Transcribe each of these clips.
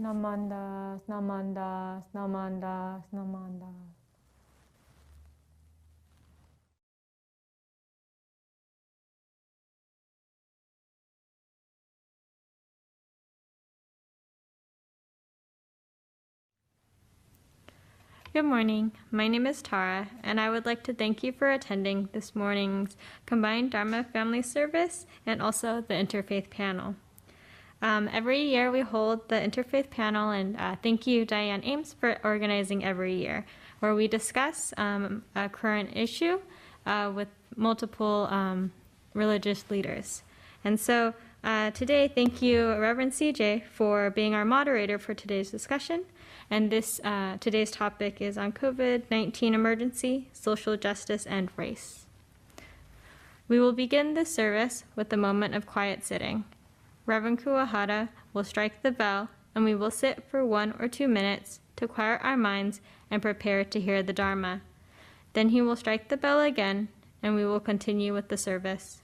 Namandas, namandas, namandas, namandas. Good morning. My name is Tara, and I would like to thank you for attending this morning's Combined Dharma Family Service and also the Interfaith Panel. Every year we hold the Interfaith Panel, and thank you, Diane Ames, for organizing every year, where we discuss a current issue with multiple religious leaders. And so today, thank you, Reverend CJ, for being our moderator for today's discussion. And today's topic is on COVID-19 emergency, social justice, and race. We will begin this service with a moment of quiet sitting. Reverend Kuwahara will strike the bell, and we will sit for 1 or 2 minutes to quiet our minds and prepare to hear the Dharma. Then he will strike the bell again, and we will continue with the service.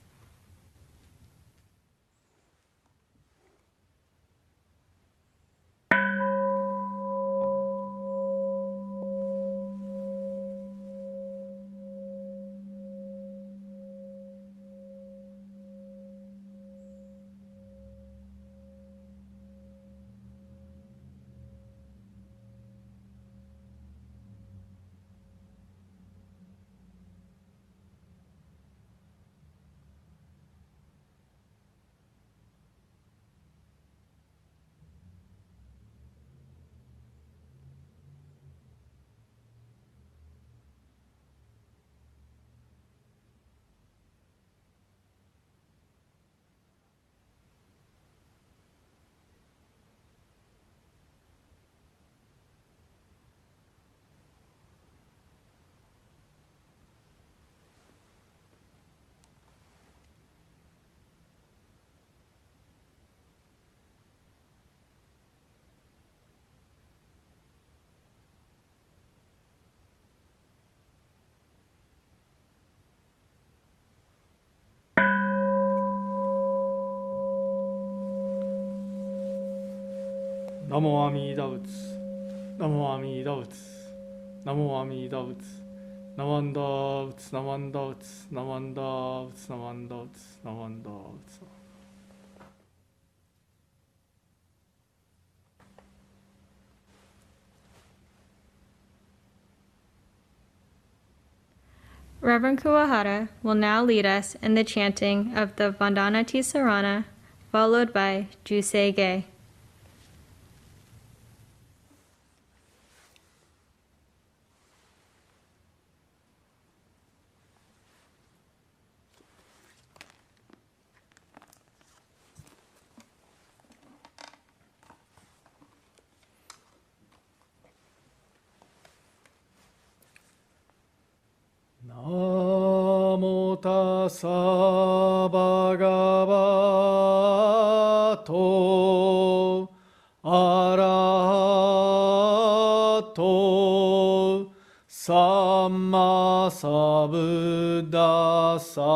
Namo Amida Butsu, Namo Amida Butsu, Namo Amida Butsu, Namanda Butsu, Namanda Butsu, Namanda Butsu, Namanda Butsu, Namanda Butsu. Reverend Kuwahara will now lead us in the chanting of the Vandana-Tisarana, followed by Juseige. Namo tassa bhagavato arahato samma sambuddhassa.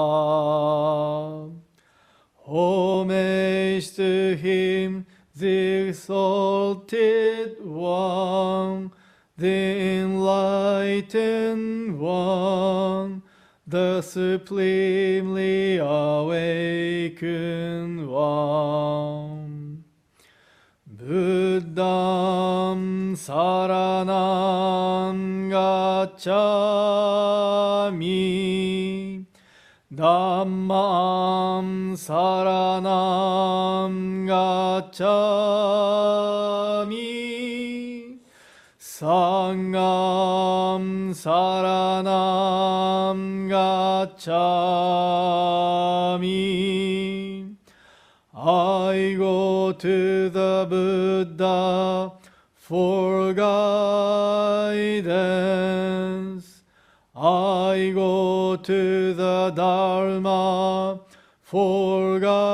Homage to him, the exalted one, the enlightened one, the supremely awakened one. Buddham saranam gacchami, Dhammam saranam gacchami, Sangham saranam gacchami. I go to the Buddha for guidance. I go to the Dharma for guidance.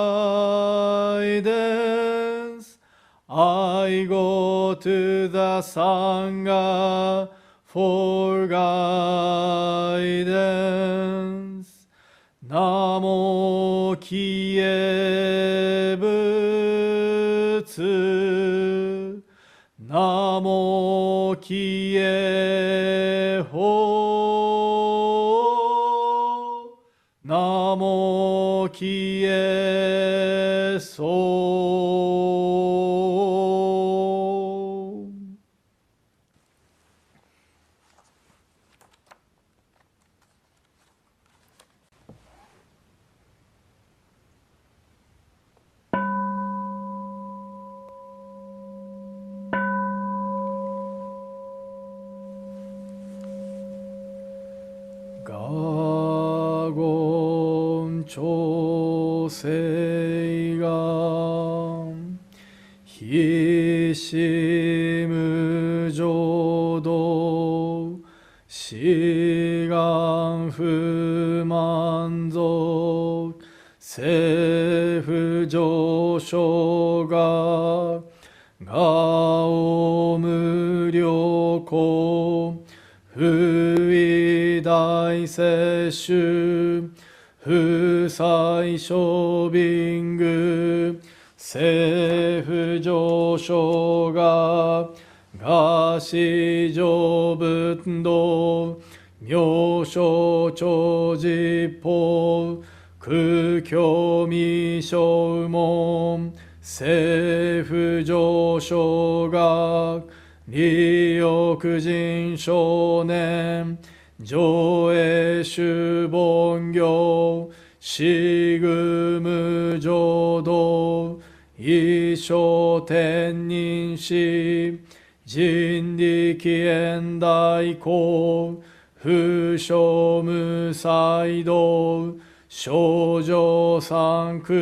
I go to the Sangha for guidance. Namo Kiye Butsu, きえほナモきえそう。ガゴン調整がひしむ浄土志願不満足政府上昇ががお無良好不意大摂取不採処便具政府上昇がが市上仏道妙正長実法空虚未正門政府上昇が利欲人少年上映主凡行死具無浄土一生天人死人力縁大公不傷無才道少女三苦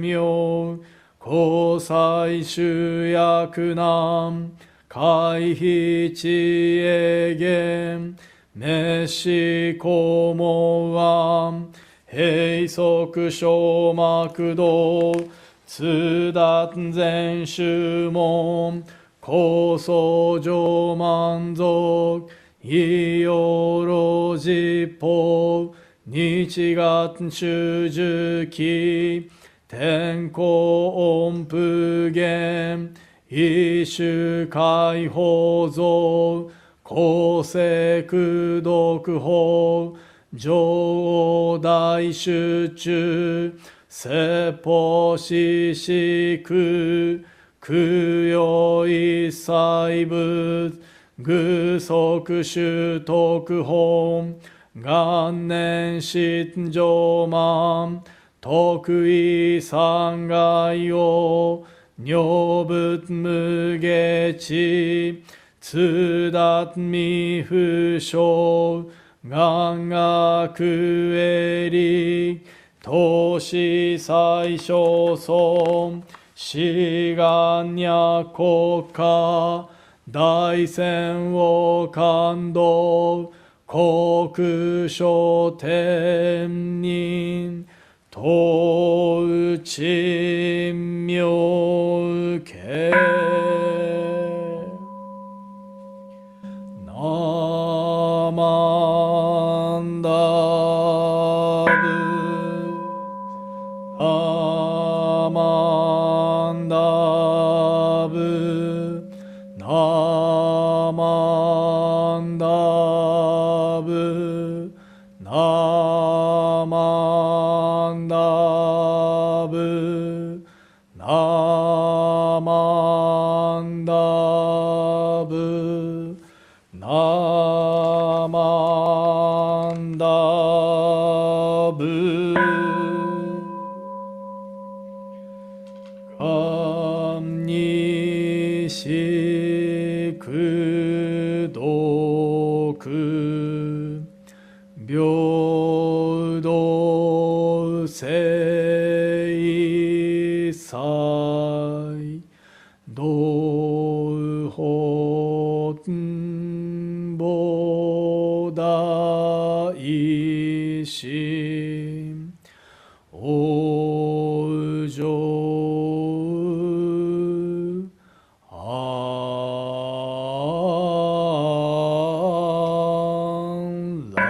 妙交際主役難回避知恵言滅死公門案閉塞小膜道通達全宗門高僧上満足異様老実法日月主樹期天候音符言一種解放像公正功徳法上大集中説法四四苦供養一切仏具足修徳本元年失上満徳意三害を女仏無下知通達未不詳願学営利投資最小尊志願若国家大戦を感動国書天人東鎮妙慶ナマンダブナマンダブナマンダブナマンダブナマンダブナマンダブ観にしく読平等正祭道本菩提心往生安楽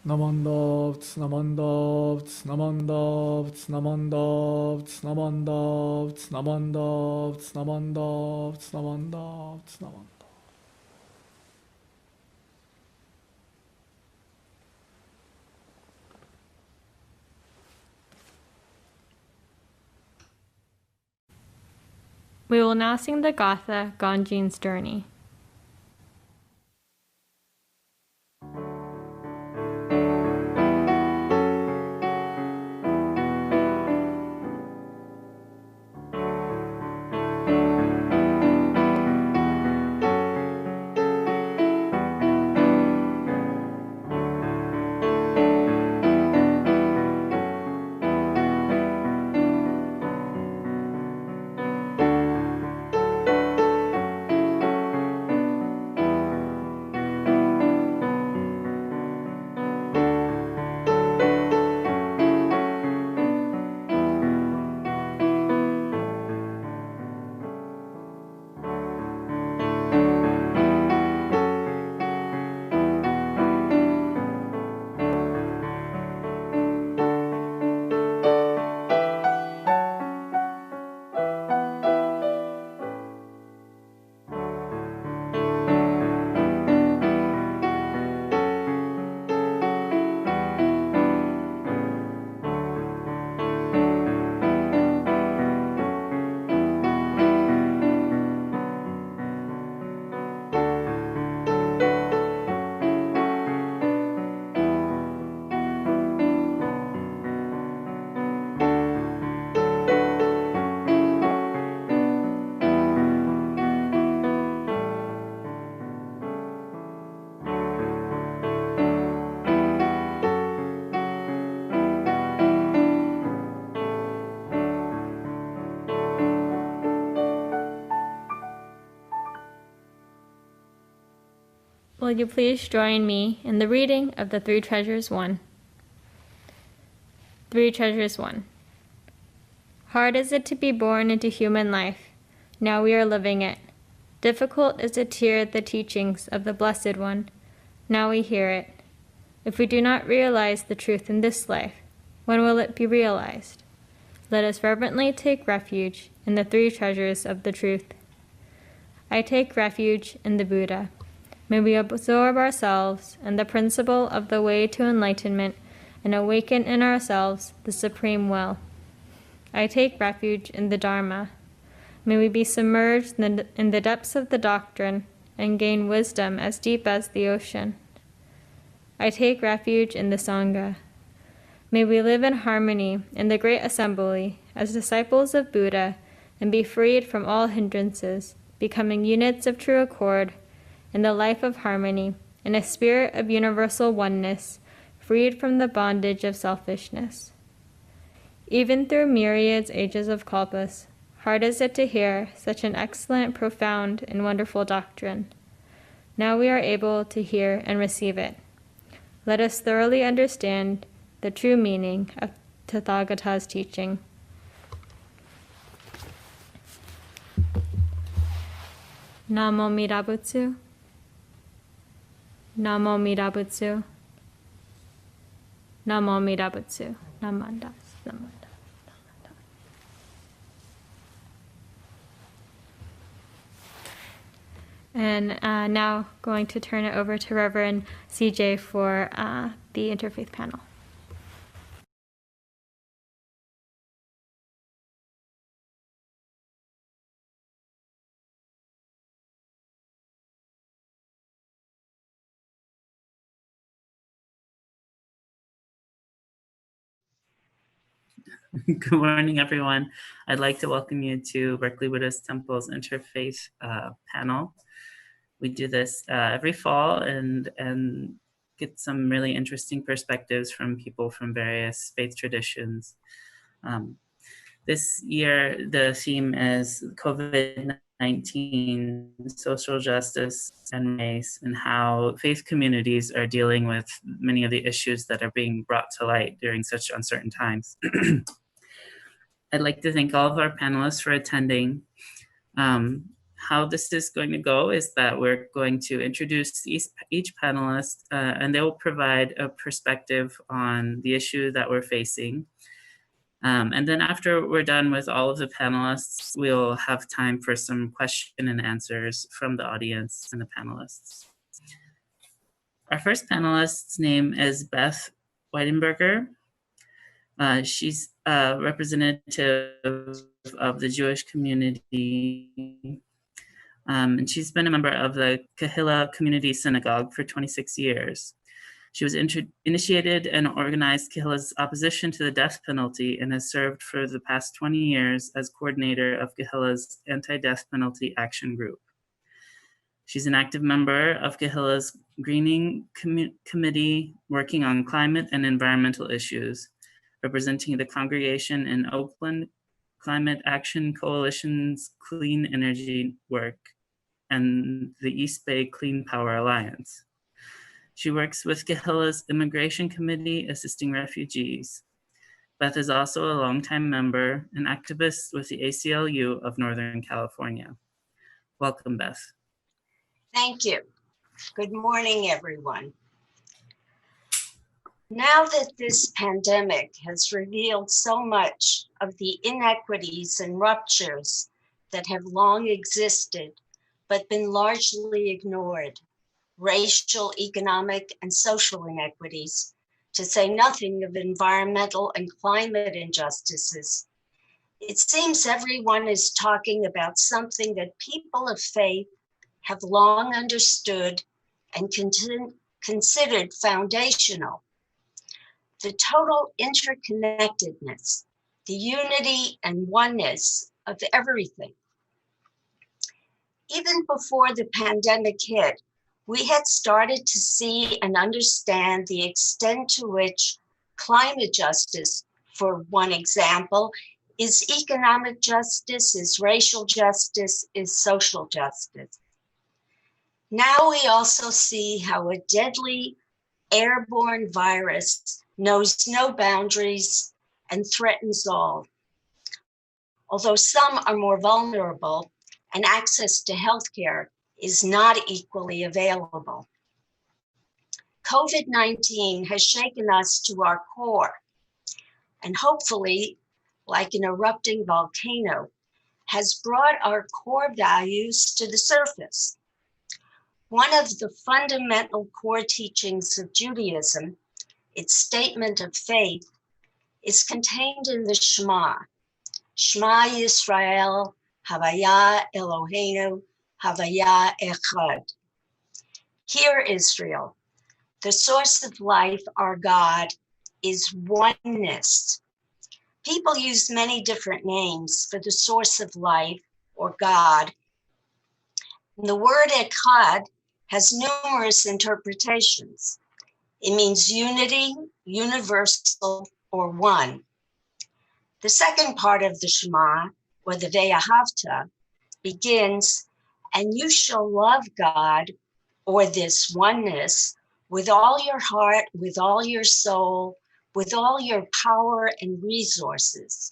Namandavts, namandavts, namandavts, namandavts, namandavts, namandavts, namandavts, namandavts, namandavts. We will now sing the Gatha, Ganjin's Journey. Will you please join me in the reading of the Three Treasures 1? Three Treasures 1. Hard is it to be born into human life. Now we are living it. Difficult is it to hear the teachings of the Blessed One. Now we hear it. If we do not realize the truth in this life, when will it be realized? Let us reverently take refuge in the three treasures of the truth. I take refuge in the Buddha. May we absorb ourselves in the principle of the way to enlightenment and awaken in ourselves the supreme will. I take refuge in the Dharma. May we be submerged in the depths of the doctrine and gain wisdom as deep as the ocean. I take refuge in the Sangha. May we live in harmony in the great assembly as disciples of Buddha and be freed from all hindrances, becoming units of true accord in the life of harmony, in a spirit of universal oneness, freed from the bondage of selfishness. Even through myriads ages of kalpas, hard is it to hear such an excellent, profound, and wonderful doctrine. Now we are able to hear and receive it. Let us thoroughly understand the true meaning of Tathagata's teaching. Namo Midabutsu. Namo Midabutsu. Namo Midabutsu. Namandas. Namandas. And now going to turn it over to Reverend CJ for the Interfaith Panel. Good morning, everyone. I'd like to welcome you to Berkeley Buddhist Temple's Interfaith Panel. We do this every fall and get some really interesting perspectives from people from various faith traditions. This year, the theme is COVID-19, social justice and race, and how faith communities are dealing with many of the issues that are being brought to light during such uncertain times. I'd like to thank all of our panelists for attending. how this is going to go is that we're going to introduce each panelist, and they will provide a perspective on the issue that we're facing. And then after we're done with all of the panelists, we'll have time for some question and answers from the audience and the panelists. Our first panelist's name is Beth Weinberger. She's a representative of the Jewish community, and she's been a member of the Kehillah Community Synagogue for 26 years. She was initiated and organized Kehillah's opposition to the death penalty and has served for the past 20 years as coordinator of Kehillah's anti-death penalty action group. She's an active member of Kehillah's Greening Committee working on climate and environmental issues, representing the congregation in Oakland, Climate Action Coalition's Clean Energy Work, and the East Bay Clean Power Alliance. She works with Kehillah's Immigration Committee assisting refugees. Beth is also a longtime member and activist with the ACLU of Northern California. Welcome, Beth. Thank you. Good morning, everyone. Now that this pandemic has revealed so much of the inequities and ruptures that have long existed, but been largely ignored, racial, economic, and social inequities, to say nothing of environmental and climate injustices, it seems everyone is talking about something that people of faith have long understood and considered foundational: the total interconnectedness, the unity and oneness of everything. Even before the pandemic hit, we had started to see and understand the extent to which climate justice, for one example, is economic justice, is racial justice, is social justice. Now we also see how a deadly airborne virus knows no boundaries and threatens all. Although some are more vulnerable and access to healthcare is not equally available. COVID-19 has shaken us to our core, and hopefully, like an erupting volcano, has brought our core values to the surface. One of the fundamental core teachings of Judaism, its statement of faith, is contained in the Shema. Shema Yisrael, Havaya Eloheinu, Havaya Echad. Hear, Israel, the source of life, our God, is oneness. People use many different names for the source of life or God. And the word Echad has numerous interpretations. It means unity, universal, or one. The second part of the Shema, or the Ve'ahavta, begins, and you shall love God, or this oneness, with all your heart, with all your soul, with all your power and resources.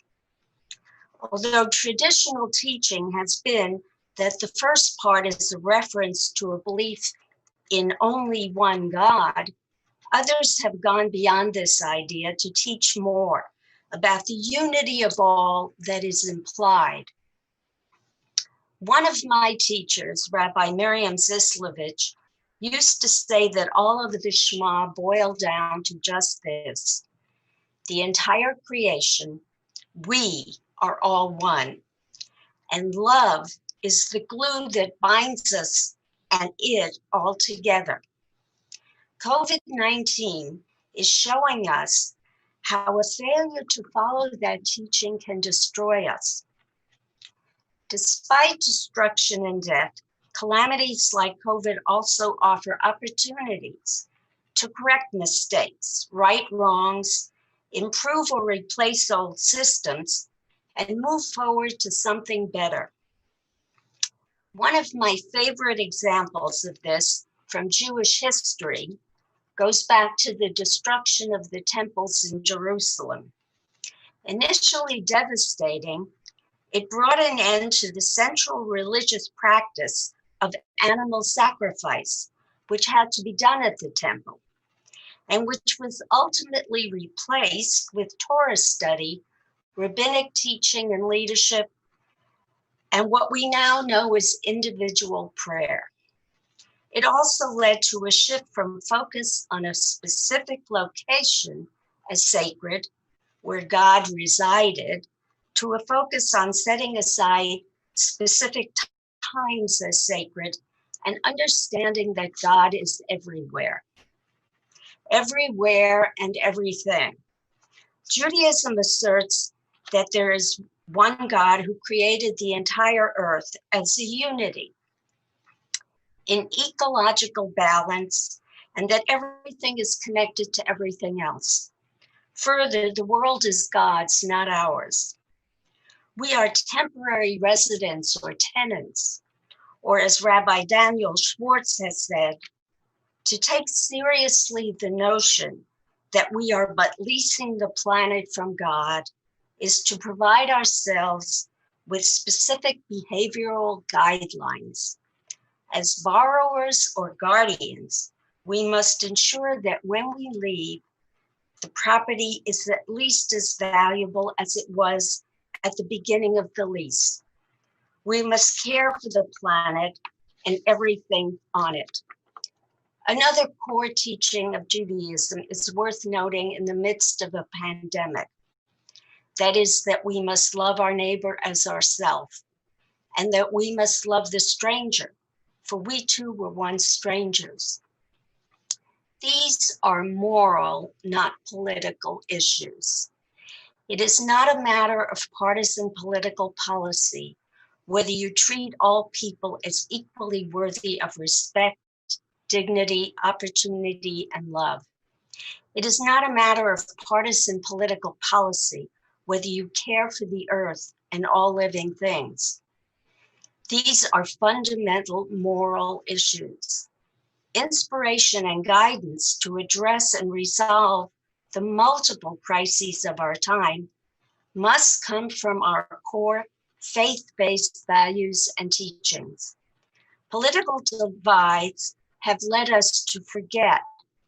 Although traditional teaching has been that the first part is a reference to a belief in only one God, others have gone beyond this idea to teach more about the unity of all that is implied. One of my teachers, Rabbi Miriam Zislovich, used to say that all of the Shema boiled down to just this: the entire creation, we are all one, and love is the glue that binds us and it all together. COVID-19 is showing us how a failure to follow that teaching can destroy us. Despite destruction and death, calamities like COVID also offer opportunities to correct mistakes, right wrongs, improve or replace old systems, and move forward to something better. One of my favorite examples of this from Jewish history goes back to the destruction of the temples in Jerusalem. Initially devastating, It brought an end to the central religious practice of animal sacrifice, which had to be done at the temple, and which was ultimately replaced with Torah study, rabbinic teaching and leadership, and what we now know as individual prayer. It also led to a shift from focus on a specific location as sacred, where God resided, to a focus on setting aside specific times as sacred and understanding that God is everywhere and everything. Judaism asserts that there is one God who created the entire earth as a unity in ecological balance, and that everything is connected to everything else. Further, the world is God's, not ours. We are temporary residents or tenants, or as Rabbi Daniel Schwartz has said, to take seriously the notion that we are but leasing the planet from God is to provide ourselves with specific behavioral guidelines. As borrowers or guardians, we must ensure that when we leave, the property is at least as valuable as it was at the beginning of the lease. We must care for the planet and everything on it. Another core teaching of Judaism is worth noting in the midst of a pandemic. That is that we must love our neighbor as ourselves, and that we must love the stranger, for we too were once strangers. These are moral, not political issues. It is not a matter of partisan political policy, whether you treat all people as equally worthy of respect, dignity, opportunity, and love. It is not a matter of partisan political policy, whether you care for the earth and all living things. These are fundamental moral issues. Inspiration and guidance to address and resolve the multiple crises of our time must come from our core faith-based values and teachings. Political divides have led us to forget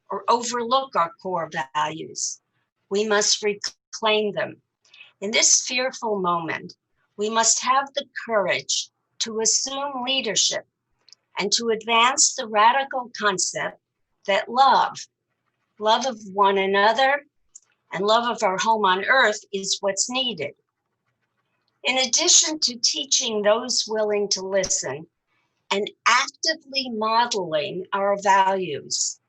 or overlook our core values. We must reclaim them. In this fearful moment, we must have the courage to assume leadership and to advance the radical concept that love of one another and love of our home on earth is what's needed. In addition to teaching those willing to listen and actively modeling our values,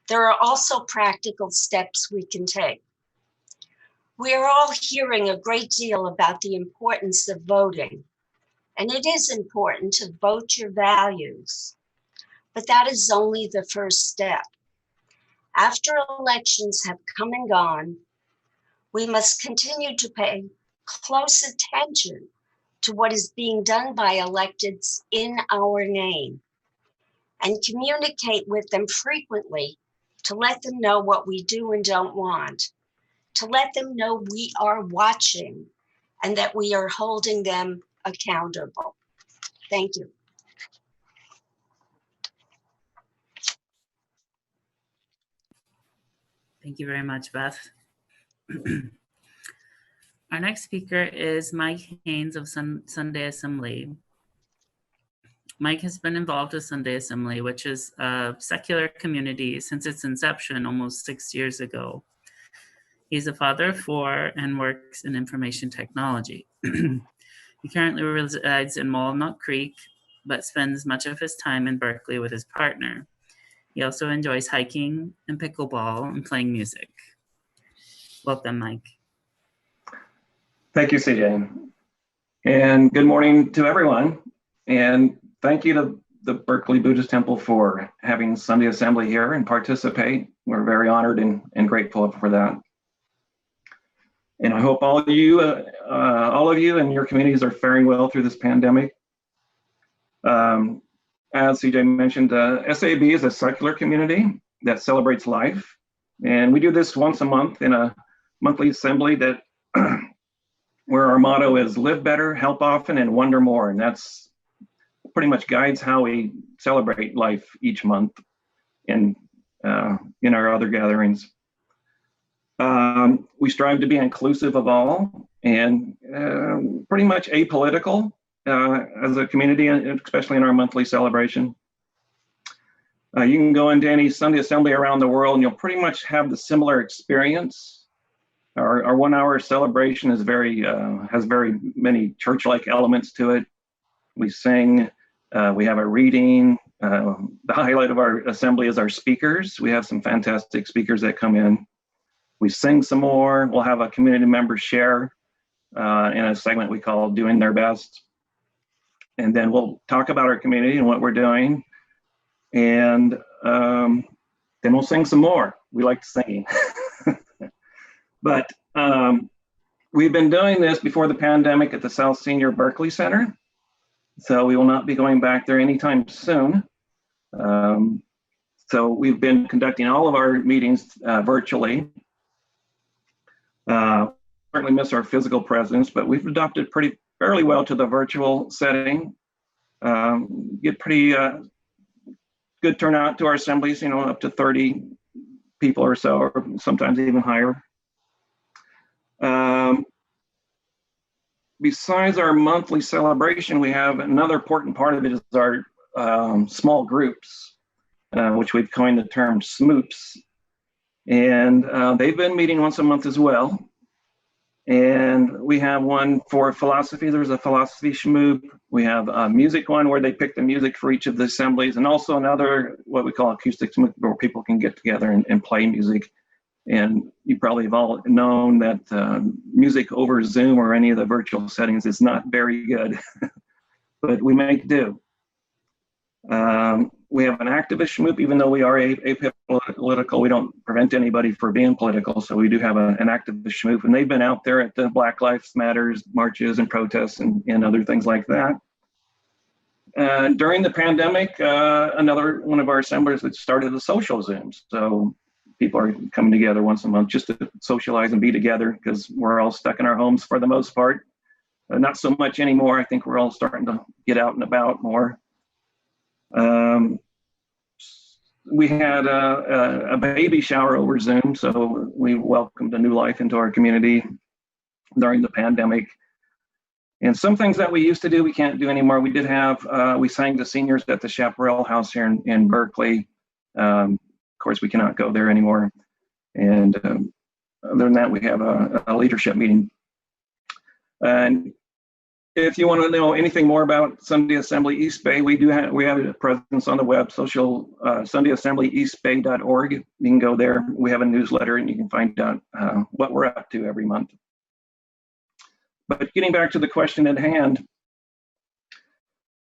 there are also practical steps we can take. We are all hearing a great deal about the importance of voting, and it is important to vote your values, but that is only the first step. After elections have come and gone, we must continue to pay close attention to what is being done by electeds in our name and communicate with them frequently to let them know what we do and don't want, to let them know we are watching and that we are holding them accountable. Thank you. Thank you very much, Beth. Our next speaker is Mike Hines of Sunday Assembly. Mike has been involved with Sunday Assembly, which is a secular community since its inception almost 6 years ago. He's a father of 4 and works in information technology. He currently resides in Walnut Creek, but spends much of his time in Berkeley with his partner. He also enjoys hiking and pickleball and playing music. Welcome, Mike. Thank you, CJ. And good morning to everyone. And thank you to the Berkeley Buddhist Temple for having Sunday Assembly here and participate. We're very honored and grateful for that. And I hope all of you and your communities are faring well through this pandemic. As CJ mentioned, SAB is a secular community that celebrates life. And we do this once a month in a monthly assembly that where our motto is live better, help often, and wonder more. And that's pretty much guides how we celebrate life each month in our other gatherings. We strive to be inclusive of all and pretty much apolitical as a community, especially in our monthly celebration. You can go into any Sunday assembly around the world and you'll pretty much have the similar experience. Our 1 hour celebration is has very many church-like elements to it. We sing, we have a reading. The highlight of our assembly is our speakers. We have some fantastic speakers that come in. We sing some more. We'll have a community member share in a segment we call Doing Their Best. And then we'll talk about our community and what we're doing. And then we'll sing some more. We like singing. But we've been doing this before the pandemic at the South Senior Berkeley Center. So we will not be going back there anytime soon. So we've been conducting all of our meetings virtually. Certainly miss our physical presence, but we've adopted fairly well to the virtual setting. Get pretty good turnout to our assemblies, up to 30 people or so, or sometimes even higher. Besides our monthly celebration, we have another important part of it is our small groups, which we've coined the term SMOOPs. And they've been meeting once a month as well. And we have one for philosophy. There's a philosophy shmoop. We have a music one where they pick the music for each of the assemblies, and also another, what we call acoustic shmoop, where people can get together and play music. And you probably have all known that music over Zoom or any of the virtual settings is not very good, but we make do. We have an activist shmoop, even though we are apolitical, we don't prevent anybody from being political. So we do have an activist shmoop, and they've been out there at the Black Lives Matters marches and protests and other things like that. During the pandemic, another one of our assemblies had started a social Zoom. So people are coming together once a month just to socialize and be together because we're all stuck in our homes for the most part. Not so much anymore. I think we're all starting to get out and about more. We had a baby shower over Zoom, so we welcomed a new life into our community during the pandemic. And some things that we used to do, we can't do anymore. We did have, we sang to seniors at the Chaparral House here in Berkeley. Of course, we cannot go there anymore. And other than that, we have a leadership meeting. And if you want to know anything more about Sunday Assembly East Bay, we have a presence on the web, SundayAssemblyEastBay.org. You can go there. We have a newsletter, and you can find out what we're up to every month. But getting back to the question at hand,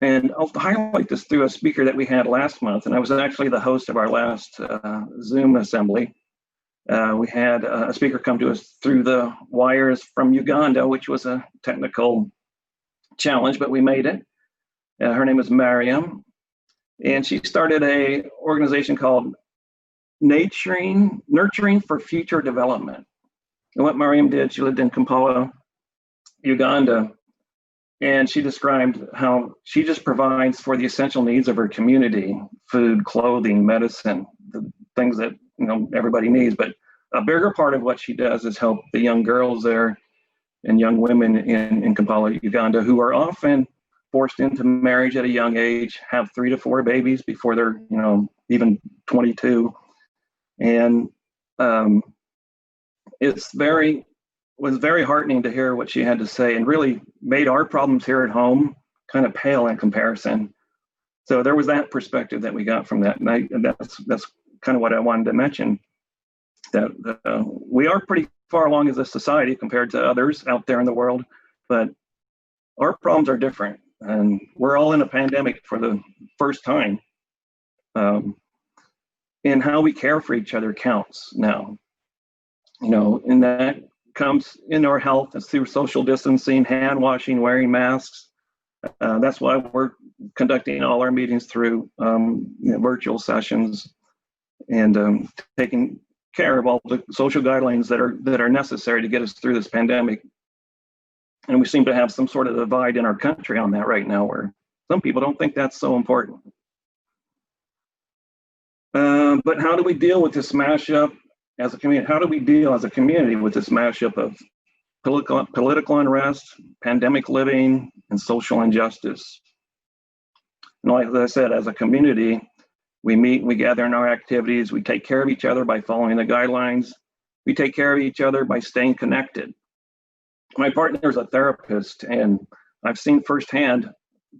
and I'll highlight this through a speaker that we had last month, and I was actually the host of our last Zoom assembly. We had a speaker come to us through the wires from Uganda, which was a technical challenge, but we made it. Her name is Mariam, and she started a organization called Nurturing for Future Development. And what Mariam did, she lived in Kampala, Uganda, and she described how she just provides for the essential needs of her community: food, clothing, medicine, the things that everybody needs. But a bigger part of what she does is help the young girls there and young women in Kampala, Uganda, who are often forced into marriage at a young age, have 3 to 4 babies before they're, even 22. And was very heartening to hear what she had to say, and really made our problems here at home kind of pale in comparison. So there was that perspective that we got from that. And that's kind of what I wanted to mention, that we are pretty far along as a society compared to others out there in the world, but our problems are different, and we're all in a pandemic for the first time. And how we care for each other counts now, and that comes in our health is through social distancing, hand washing, wearing masks. That's why we're conducting all our meetings through virtual sessions and taking care of all the social guidelines that are necessary to get us through this pandemic. And we seem to have some sort of divide in our country on that right now, where some people don't think that's so important. But how do we deal with this mashup as a community? How do we deal as a community with this mashup of political unrest, pandemic living, and social injustice? And like I said, as a community, we meet, we gather in our activities, we take care of each other by following the guidelines, we take care of each other by staying connected. My partner is a therapist, and I've seen firsthand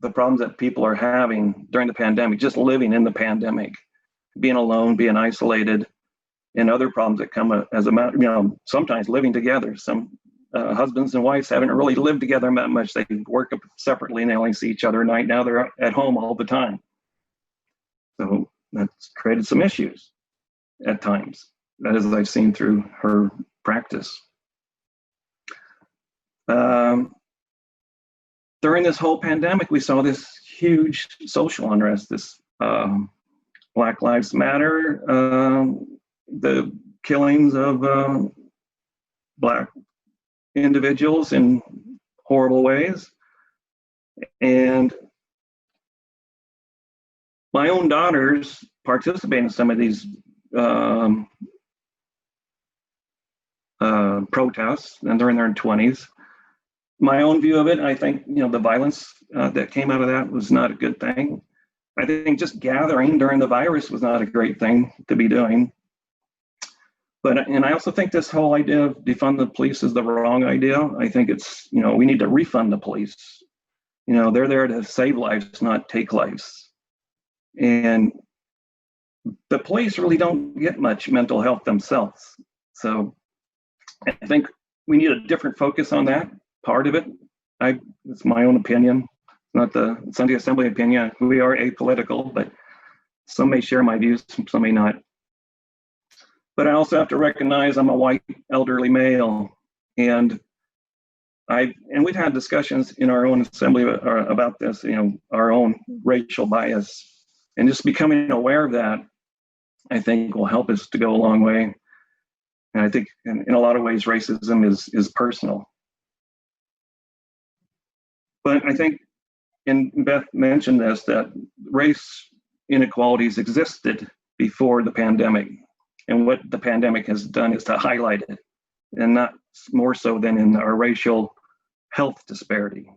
the problems that people are having during the pandemic, just living in the pandemic, being alone, being isolated, and other problems that come as a matter, sometimes living together. Some husbands and wives haven't really lived together that much. They work separately and they only see each other at night. Now they're at home all the time. So that's created some issues at times. That is, I've seen through her practice. During this whole pandemic, we saw this huge social unrest, this Black Lives Matter, the killings of Black individuals in horrible ways. And my own daughters participate in some of these protests, and they're in their 20s. My own view of it, I think, the violence that came out of that was not a good thing. I think just gathering during the virus was not a great thing to be doing. And I also think this whole idea of defund the police is the wrong idea. I think it's, we need to refund the police. They're there to save lives, not take lives. And the police really don't get much mental health themselves. So I think we need a different focus on that part of it. It's my own opinion, not the Sunday Assembly opinion. We are apolitical, but some may share my views, some may not. But I also have to recognize I'm a white elderly male, and we've had discussions in our own assembly about this, our own racial bias, and just becoming aware of that, I think, will help us to go a long way. And I think in a lot of ways, racism is personal. But I think, and Beth mentioned this, that race inequalities existed before the pandemic. And what the pandemic has done is to highlight it, and not more so than in our racial health disparity.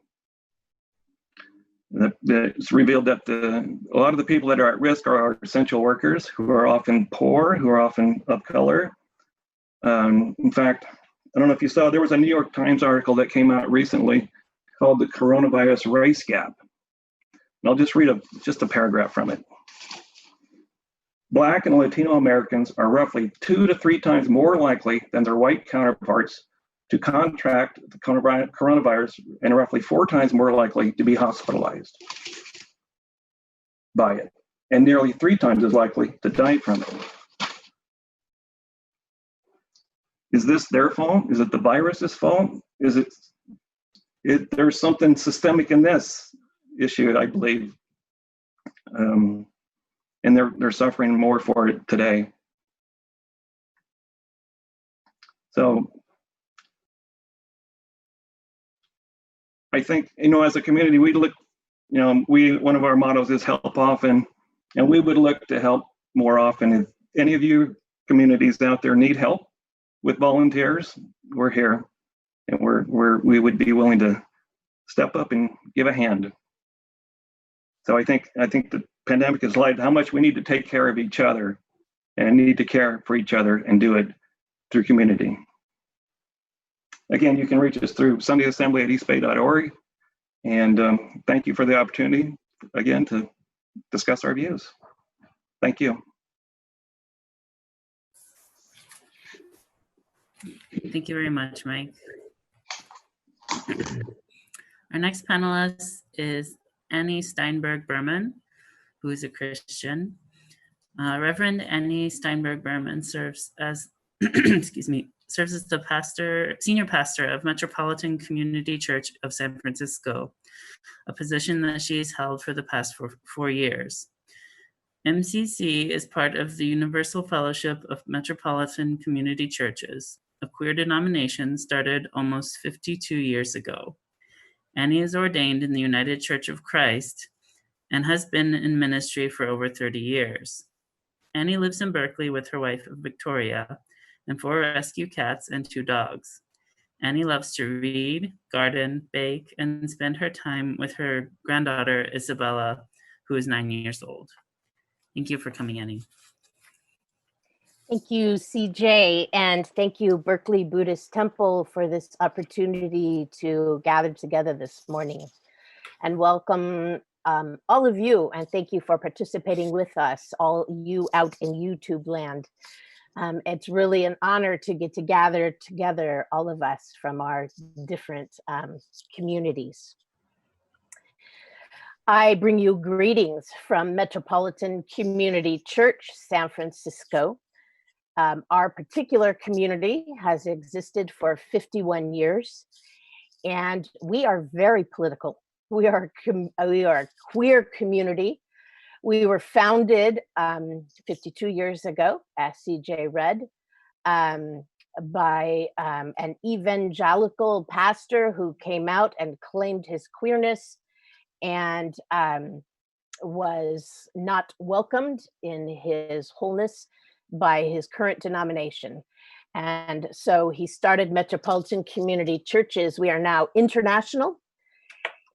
It's revealed that a lot of the people that are at risk are our essential workers, who are often poor, who are often of color. In fact, I don't know if you saw, there was a New York Times article that came out recently called The Coronavirus Race Gap. And I'll just read just a paragraph from it. Black and Latino Americans are roughly 2 to 3 times more likely than their white counterparts to contract the coronavirus, and roughly 4 times more likely to be hospitalized by it, and nearly 3 times as likely to die from it. Is this their fault? Is it the virus's fault? Is it there's something systemic in this issue, I believe. And they're suffering more for it today. So I think, as a community, we look, one of our mottos is help often, and we would look to help more often. If any of you communities out there need help with volunteers, we're here, and we would be willing to step up and give a hand. So I think the pandemic has highlighted how much we need to take care of each other, and need to care for each other, and do it through community. Again, you can reach us through sundayassembly@eastbay.org. And thank you for the opportunity, again, to discuss our views. Thank you. Thank you very much, Mike. Our next panelist is Annie Steinberg-Behrman, who is a Christian. Reverend Annie Steinberg-Behrman serves as, serves as the senior pastor of Metropolitan Community Church of San Francisco, a position that she has held for the past 4 years. MCC is part of the Universal Fellowship of Metropolitan Community Churches, a queer denomination started almost 52 years ago. Annie is ordained in the United Church of Christ and has been in ministry for over 30 years. Annie lives in Berkeley with her wife, Victoria, and 4 rescue cats and 2 dogs. Annie loves to read, garden, bake, and spend her time with her granddaughter, Isabella, who is 9 years old. Thank you for coming, Annie. Thank you, CJ, and thank you, Berkeley Buddhist Temple, for this opportunity to gather together this morning. And welcome all of you, and thank you for participating with us, all you out in YouTube land. It's really an honor to get to gather together, all of us from our different communities. I bring you greetings from Metropolitan Community Church, San Francisco. Our particular community has existed for 51 years, and we are very political. We are a queer community. We were founded 52 years ago, as CJ read, by an evangelical pastor who came out and claimed his queerness and was not welcomed in his wholeness by his current denomination. And so he started Metropolitan Community Churches. We are now international.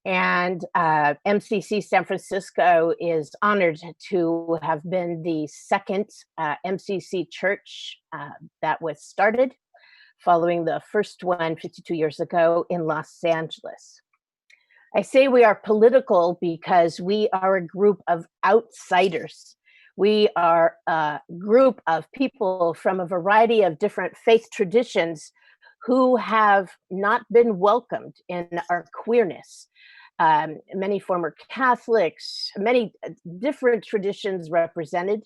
And MCC San Francisco is honored to have been the second MCC church that was started, following the first one 52 years ago in Los Angeles. I say we are political because we are a group of outsiders. We are a group of people from a variety of different faith traditions who have not been welcomed in our queerness. Many former Catholics, many different traditions represented.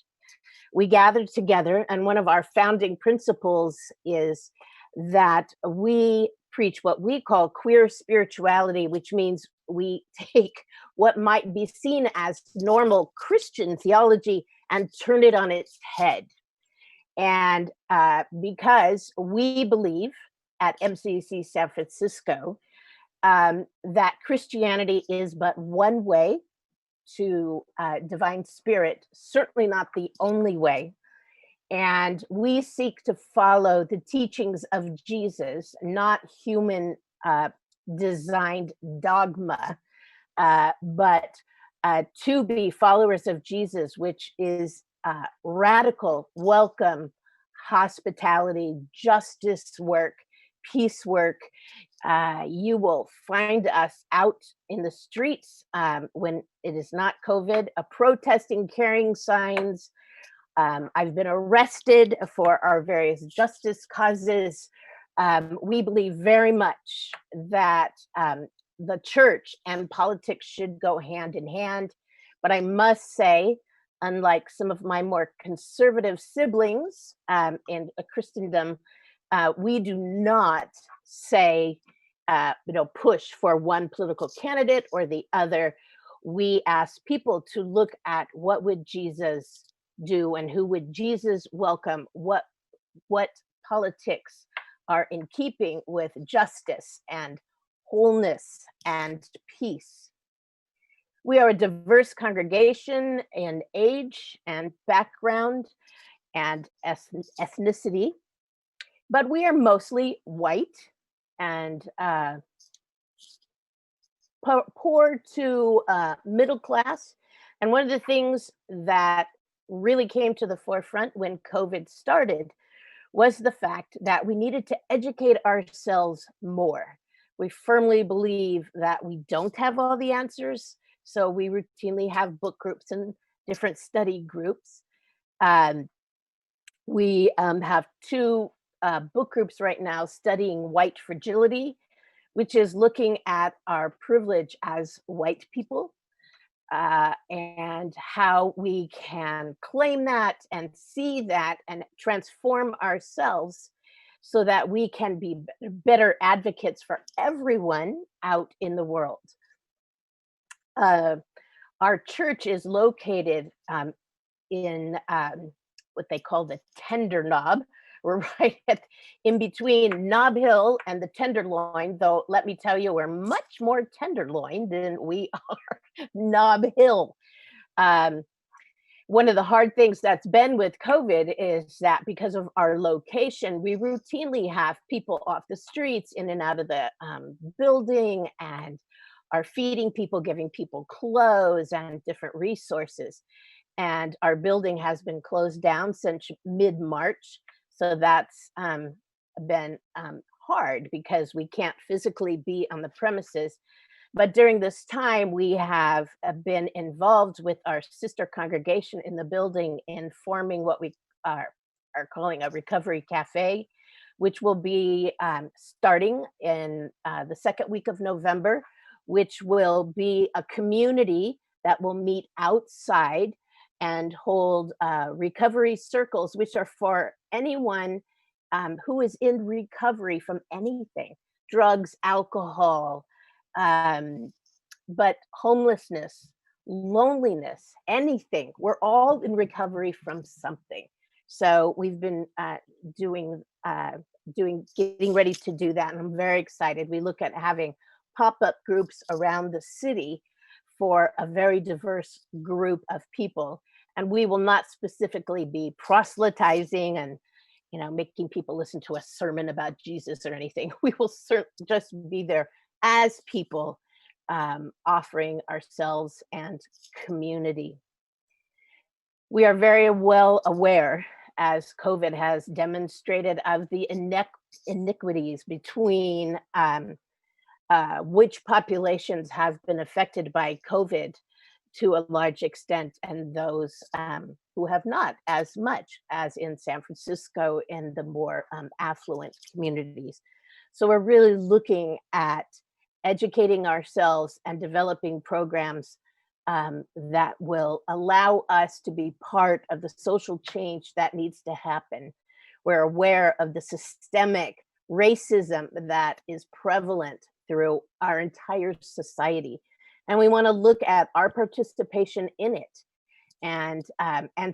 We gathered together, and one of our founding principles is that we preach what we call queer spirituality, which means we take what might be seen as normal Christian theology and turn it on its head. And because we believe at MCC San Francisco that Christianity is but one way to divine spirit, certainly not the only way. And we seek to follow the teachings of Jesus, not human designed dogma, but to be followers of Jesus, which is radical, welcome, hospitality, justice work, peace work. You will find us out in the streets when it is not COVID, protesting, carrying signs. I've been arrested for our various justice causes. We believe very much that the church and politics should go hand in hand. But I must say, unlike some of my more conservative siblings in Christendom, we do not say, push for one political candidate or the other. We ask people to look at what would Jesus do and who would Jesus welcome, what politics are in keeping with justice and wholeness and peace. We are a diverse congregation in age and background and ethnicity, but we are mostly white and poor to middle class. And one of the things that really came to the forefront when COVID started was the fact that we needed to educate ourselves more. We firmly believe that we don't have all the answers, so we routinely have book groups and different study groups. We have 2 book groups right now studying white fragility, which is looking at our privilege as white people and how we can claim that and see that and transform ourselves so that we can be better advocates for everyone out in the world. Our church is located in what they call the Tender Knob, We're right in between Nob Hill and the Tenderloin, though let me tell you, we're much more Tenderloin than we are Nob Hill. One of the hard things that's been with COVID is that because of our location, we routinely have people off the streets in and out of the building, and are feeding people, giving people clothes and different resources. And our building has been closed down since mid-March. So that's been hard because we can't physically be on the premises. But during this time, we have been involved with our sister congregation in the building in forming what we are calling a recovery cafe, which will be starting in the second week of November, which will be a community that will meet outside and hold recovery circles, which are for anyone who is in recovery from anything, drugs, alcohol, but homelessness, loneliness, anything. We're all in recovery from something. So we've been getting ready to do that, and I'm very excited. We look at having pop-up groups around the city for a very diverse group of people. And we will not specifically be proselytizing and, you know, making people listen to a sermon about Jesus or anything. We will just be there as people, offering ourselves and community. We are very well aware, as COVID has demonstrated, of the inequities between which populations have been affected by COVID to a large extent, and those who have not, as much as in San Francisco and the more affluent communities. So we're really looking at educating ourselves and developing programs that will allow us to be part of the social change that needs to happen. We're aware of the systemic racism that is prevalent through our entire society. And we want to look at our participation in it and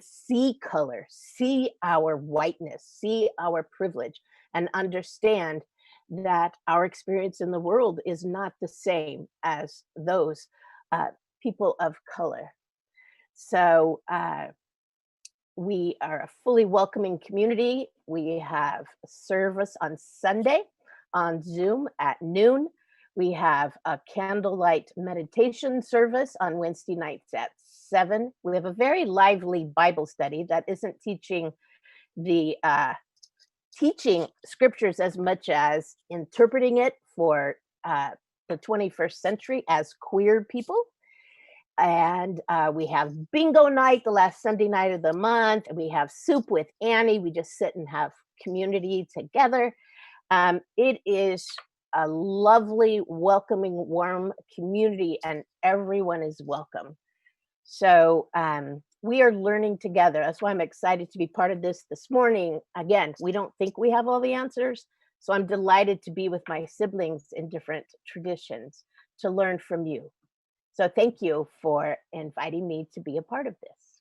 see color, see our whiteness, see our privilege, and understand that our experience in the world is not the same as those people of color. So we are a fully welcoming community. We have service on Sunday on Zoom at noon. We have a candlelight meditation service on Wednesday nights at 7. We have a very lively Bible study that isn't teaching the teaching scriptures as much as interpreting it for the 21st century as queer people. And we have bingo night the last Sunday night of the month. And we have soup with Annie. We just sit and have community together. It is a lovely, welcoming, warm community, and everyone is welcome. So we are learning together. That's why I'm excited to be part of this morning. Again, we don't think we have all the answers. So I'm delighted to be with my siblings in different traditions to learn from you. So thank you for inviting me to be a part of this.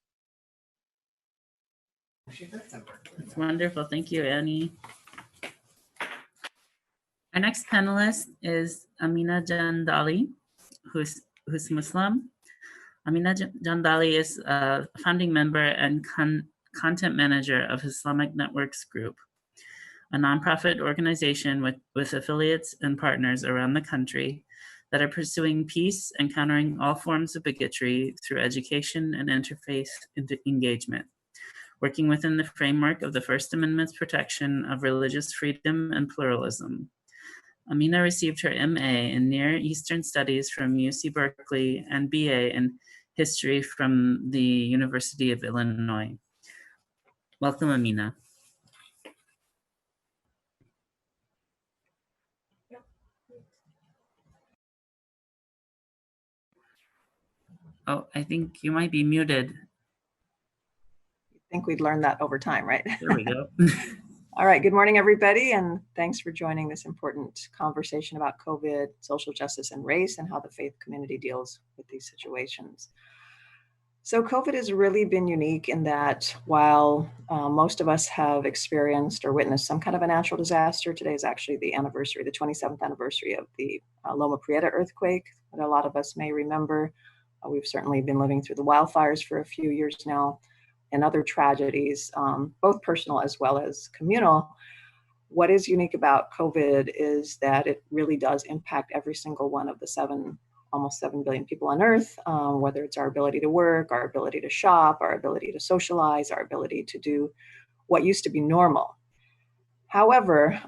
That's wonderful. Thank you, Annie. Our next panelist is Ameena Jandali, who's Muslim. Ameena Jandali is a founding member and content manager of Islamic Networks Group, a nonprofit organization with affiliates and partners around the country that are pursuing peace and countering all forms of bigotry through education and interfaith engagement, working within the framework of the First Amendment's protection of religious freedom and pluralism. Ameena received her MA in Near Eastern Studies from UC Berkeley and BA in History from the University of Illinois. Welcome, Ameena. Oh, I think you might be muted. I think we'd learn that over time, right? There we go. All right, good morning, everybody, and thanks for joining this important conversation about COVID, social justice, and race, and how the faith community deals with these situations. So COVID has really been unique in that while most of us have experienced or witnessed some kind of a natural disaster, today is actually the anniversary, the 27th anniversary of the Loma Prieta earthquake that a lot of us may remember. We've certainly been living through the wildfires for a few years now and other tragedies, both personal as well as communal. What is unique about COVID is that it really does impact every single one of the almost 7 billion people on Earth, whether it's our ability to work, our ability to shop, our ability to socialize, our ability to do what used to be normal. However,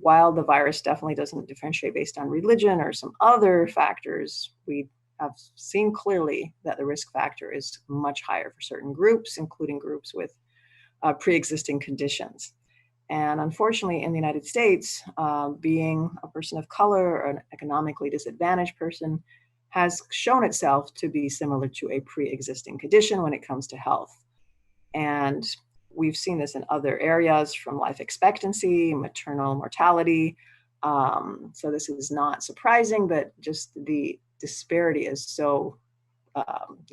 while the virus definitely doesn't differentiate based on religion or some other factors, we have seen clearly that the risk factor is much higher for certain groups, including groups with pre-existing conditions. And unfortunately, in the United States, being a person of color or an economically disadvantaged person has shown itself to be similar to a pre-existing condition when it comes to health. And we've seen this in other areas, from life expectancy, maternal mortality. So this is not surprising, but just the disparity is so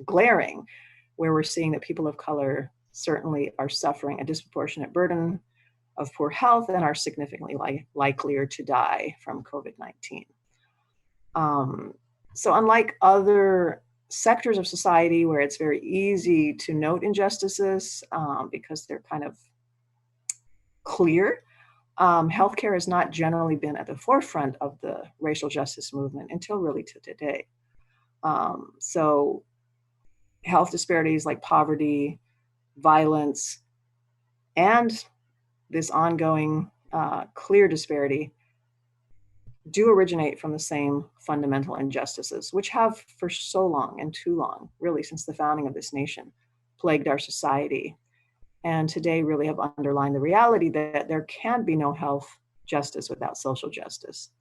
glaring, where we're seeing that people of color certainly are suffering a disproportionate burden of poor health and are significantly likelier to die from COVID-19. So unlike other sectors of society where it's very easy to note injustices because they're kind of clear, healthcare has not generally been at the forefront of the racial justice movement until really to today. So health disparities like poverty, violence, and this ongoing clear disparity do originate from the same fundamental injustices, which have for so long and too long, really since the founding of this nation, plagued our society. And today really have underlined the reality that there can be no health justice without social justice.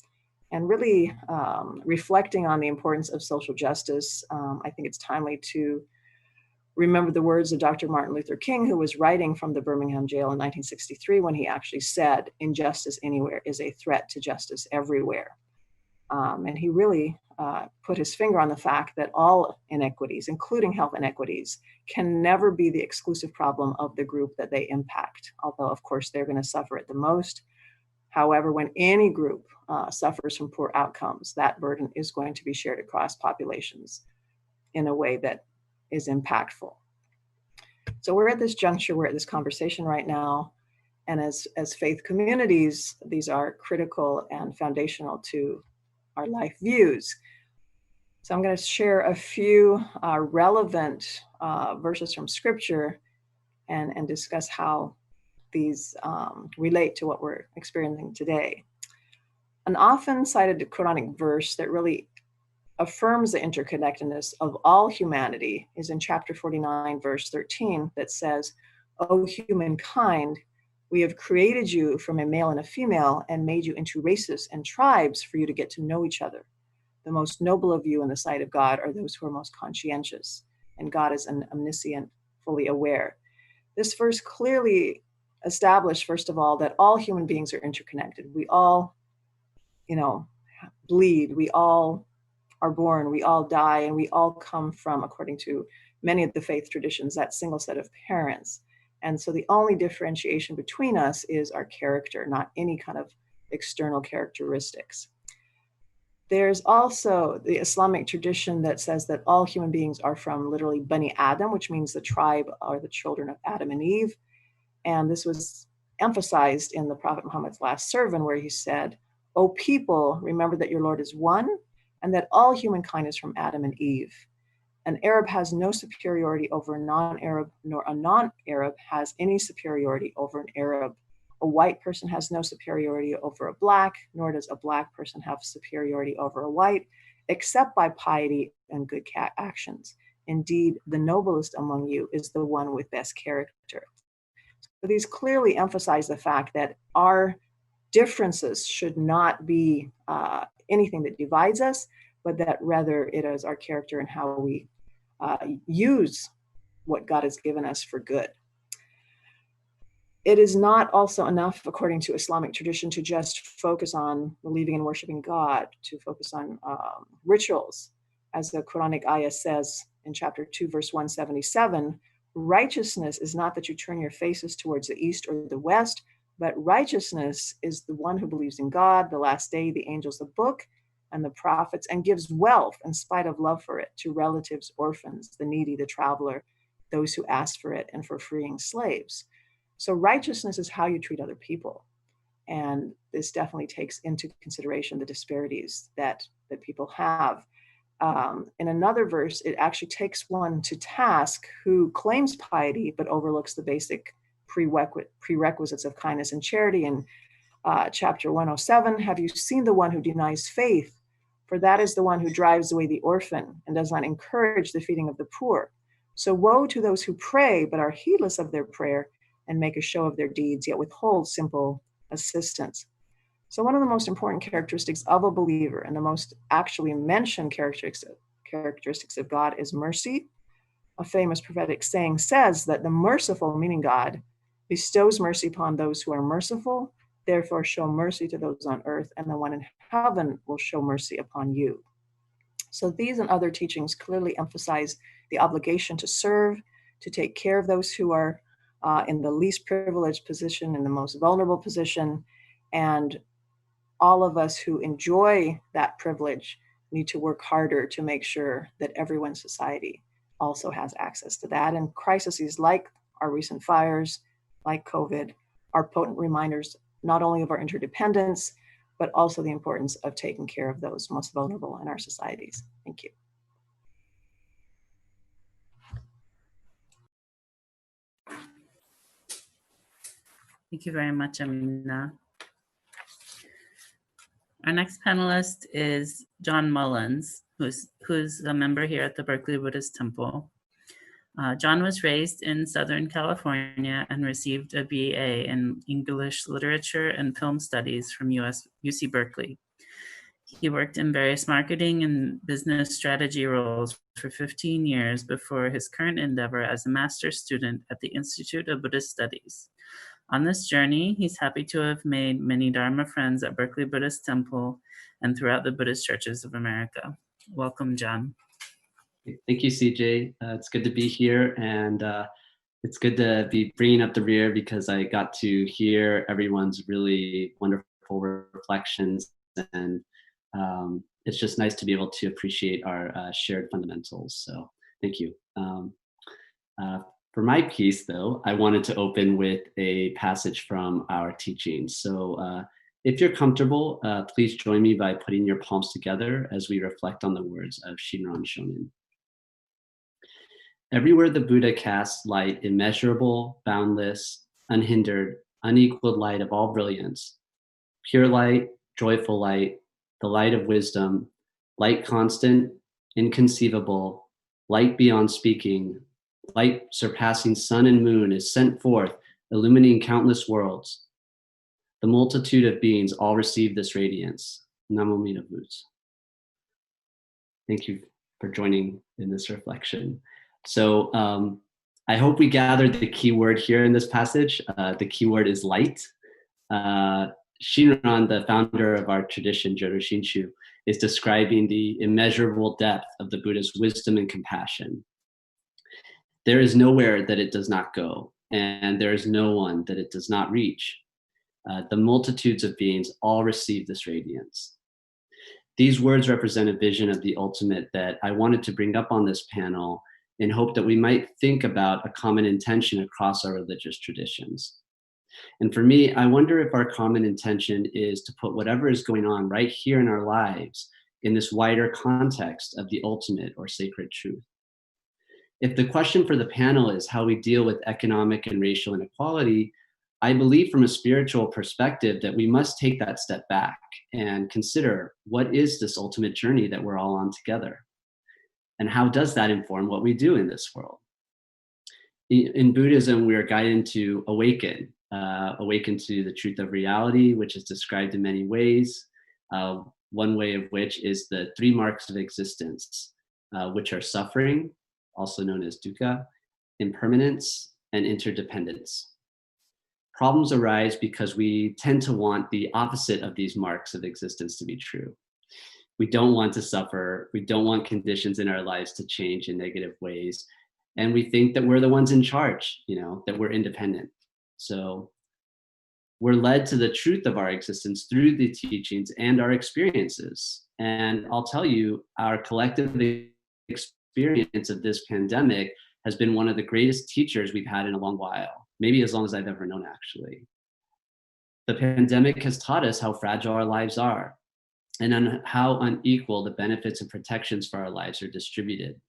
And really reflecting on the importance of social justice, I think it's timely to remember the words of Dr. Martin Luther King, who was writing from the Birmingham jail in 1963 when he actually said, "Injustice anywhere is a threat to justice everywhere." And he really put his finger on the fact that all inequities, including health inequities, can never be the exclusive problem of the group that they impact, although of course they're going to suffer it the most. However, when any group suffers from poor outcomes, that burden is going to be shared across populations in a way that is impactful. So we're at this juncture, we're at this conversation right now, and as faith communities, these are critical and foundational to our life views. So I'm going to share a few relevant verses from scripture and discuss how these relate to what we're experiencing today. An often cited Quranic verse that really affirms the interconnectedness of all humanity is in chapter 49, verse 13, that says, "O humankind, we have created you from a male and a female and made you into races and tribes for you to get to know each other. The most noble of you in the sight of God are those who are most conscientious, and God is an omniscient, fully aware." This verse clearly established, first of all, that all human beings are interconnected. We all, bleed, we all are born, we all die, and we all come from, according to many of the faith traditions, that single set of parents. And so the only differentiation between us is our character, not any kind of external characteristics. There's also the Islamic tradition that says that all human beings are from literally Bani Adam, which means the tribe or the children of Adam and Eve. And this was emphasized in the Prophet Muhammad's last sermon, where he said, "O people, remember that your Lord is one, and that all humankind is from Adam and Eve. An Arab has no superiority over a non-Arab, nor a non-Arab has any superiority over an Arab. A white person has no superiority over a black, nor does a black person have superiority over a white, except by piety and good actions. Indeed, the noblest among you is the one with best character." So these clearly emphasize the fact that our differences should not be anything that divides us, but that rather it is our character and how we use what God has given us for good. It is not also enough, according to Islamic tradition, to just focus on believing and worshiping God, to focus on rituals. as the Quranic ayah says in chapter 2, verse 177, righteousness is not that you turn your faces towards the east or the west, but righteousness is the one who believes in God, the last day, the angels, the book, and the prophets, and gives wealth in spite of love for it to relatives, orphans, the needy, the traveler, those who ask for it, and for freeing slaves. So righteousness is how you treat other people. And this definitely takes into consideration the disparities that people have. In another verse, it actually takes one to task who claims piety but overlooks the basic prerequisites of kindness and charity. In chapter 107, have you seen the one who denies faith? For that is the one who drives away the orphan and does not encourage the feeding of the poor. So woe to those who pray but are heedless of their prayer and make a show of their deeds, yet withhold simple assistance. So one of the most important characteristics of a believer, and the most actually mentioned characteristics of God, is mercy. A famous prophetic saying says that the merciful, meaning God, bestows mercy upon those who are merciful, therefore show mercy to those on earth, and the one in heaven will show mercy upon you. So these and other teachings clearly emphasize the obligation to serve, to take care of those who are in the least privileged position, in the most vulnerable position, and all of us who enjoy that privilege need to work harder to make sure that everyone in society also has access to that. And crises like our recent fires, like COVID, are potent reminders not only of our interdependence, but also the importance of taking care of those most vulnerable in our societies. Thank you. Thank you very much, Ameena. Our next panelist is John Mullins, who's a member here at the Berkeley Buddhist Temple. John was raised in Southern California and received a BA in English Literature and Film Studies from UC Berkeley. He worked in various marketing and business strategy roles for 15 years before his current endeavor as a master's student at the Institute of Buddhist Studies. On this journey, he's happy to have made many Dharma friends at Berkeley Buddhist Temple and throughout the Buddhist churches of America. Welcome, John. Thank you, CJ. It's good to be here, and it's good to be bringing up the rear because I got to hear everyone's really wonderful reflections, and it's just nice to be able to appreciate our shared fundamentals. So thank you. For my piece, though, I wanted to open with a passage from our teachings. So if you're comfortable, please join me by putting your palms together as we reflect on the words of Shinran Shonin. Everywhere the Buddha casts light, immeasurable, boundless, unhindered, unequaled light of all brilliance, pure light, joyful light, the light of wisdom, light constant, inconceivable, light beyond speaking, light surpassing sun and moon is sent forth, illumining countless worlds. The multitude of beings all receive this radiance. Namo Mita Butsu. Thank you for joining in this reflection. So I hope we gathered the key word here in this passage. The key word is light. Shinran, the founder of our tradition, Jodo Shinshu, is describing the immeasurable depth of the Buddha's wisdom and compassion. There is nowhere that it does not go, and there is no one that it does not reach. The multitudes of beings all receive this radiance. These words represent a vision of the ultimate that I wanted to bring up on this panel in hope that we might think about a common intention across our religious traditions. And for me, I wonder if our common intention is to put whatever is going on right here in our lives in this wider context of the ultimate or sacred truth. If the question for the panel is how we deal with economic and racial inequality, I believe from a spiritual perspective that we must take that step back and consider what is this ultimate journey that we're all on together? And how does that inform what we do in this world? In Buddhism, we are guided to awaken to the truth of reality, which is described in many ways. One way of which is the three marks of existence, which are suffering, also known as dukkha, impermanence, and interdependence. Problems arise because we tend to want the opposite of these marks of existence to be true. We don't want to suffer. We don't want conditions in our lives to change in negative ways. And we think that we're the ones in charge, that we're independent. So we're led to the truth of our existence through the teachings and our experiences. And I'll tell you, our collective experience of this pandemic has been one of the greatest teachers we've had in a long while, maybe as long as I've ever known, actually. The pandemic has taught us how fragile our lives are and on how unequal the benefits and protections for our lives are distributed.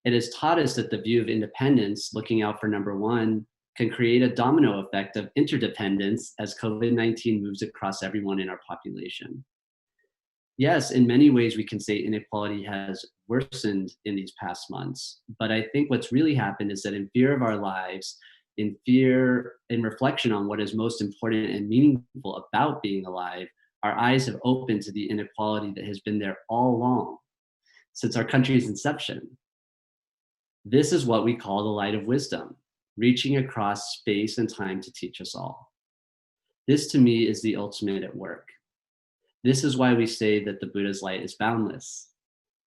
It has taught us that the view of independence, looking out for number one, can create a domino effect of interdependence as COVID-19 moves across everyone in our population. Yes, in many ways we can say inequality has worsened in these past months, but I think what's really happened is that in fear of our lives, in reflection on what is most important and meaningful about being alive, our eyes have opened to the inequality that has been there all along, since our country's inception. This is what we call the light of wisdom, reaching across space and time to teach us all. This to me is the ultimate at work. This is why we say that the Buddha's light is boundless.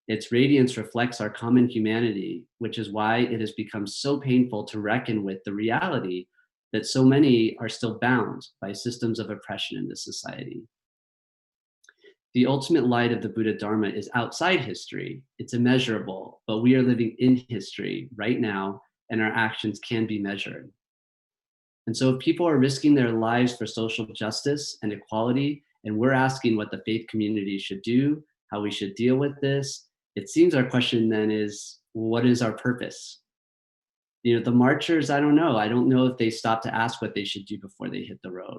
Its radiance reflects our common humanity, which is why it has become so painful to reckon with the reality that so many are still bound by systems of oppression in this society. The ultimate light of the Buddha Dharma is outside history. It's immeasurable, but we are living in history right now, and our actions can be measured. And so if people are risking their lives for social justice and equality, and we're asking what the faith community should do, how we should deal with this, it seems our question then is, what is our purpose? The marchers, I don't know. I don't know if they stopped to ask what they should do before they hit the road.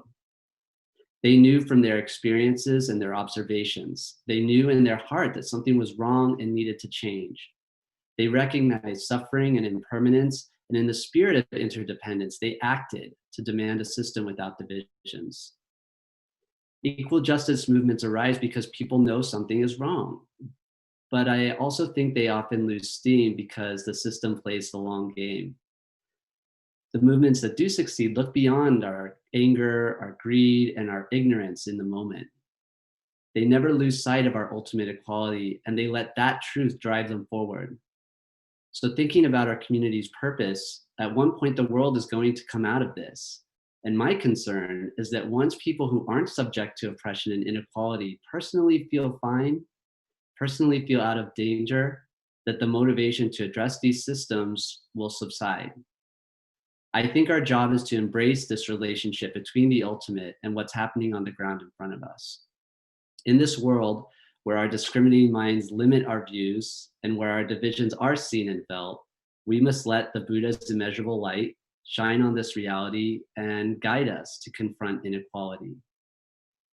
They knew from their experiences and their observations. They knew in their heart that something was wrong and needed to change. They recognized suffering and impermanence, and in the spirit of interdependence, they acted to demand a system without divisions. Equal justice movements arise because people know something is wrong. But I also think they often lose steam because the system plays the long game. The movements that do succeed look beyond our anger, our greed, and our ignorance in the moment. They never lose sight of our ultimate equality, and they let that truth drive them forward. So thinking about our community's purpose, at one point the world is going to come out of this. And my concern is that once people who aren't subject to oppression and inequality personally feel fine, personally feel out of danger, that the motivation to address these systems will subside. I think our job is to embrace this relationship between the ultimate and what's happening on the ground in front of us. In this world where our discriminating minds limit our views and where our divisions are seen and felt, we must let the Buddha's immeasurable light shine on this reality and guide us to confront inequality.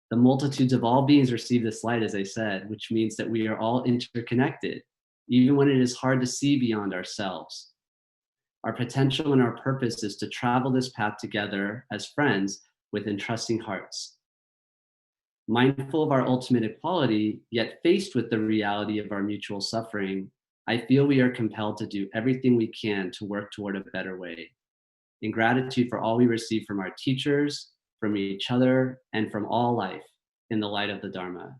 The multitudes of all beings receive this light, as I said, which means that we are all interconnected, even when it is hard to see beyond ourselves. Our potential and our purpose is to travel this path together as friends with entrusting hearts. Mindful of our ultimate equality, yet faced with the reality of our mutual suffering, I feel we are compelled to do everything we can to work toward a better way. In gratitude for all we receive from our teachers, from each other, and from all life in the light of the Dharma.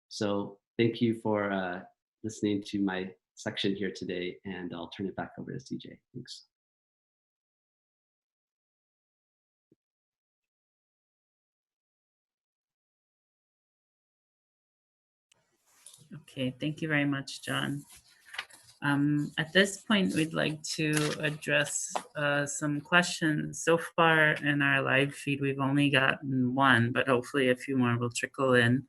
So thank you for listening to my section here today, and I'll turn it back over to CJ. Thanks. Okay, thank you very much, John. At this point, we'd like to address some questions. So far in our live feed, we've only gotten one, but hopefully a few more will trickle in.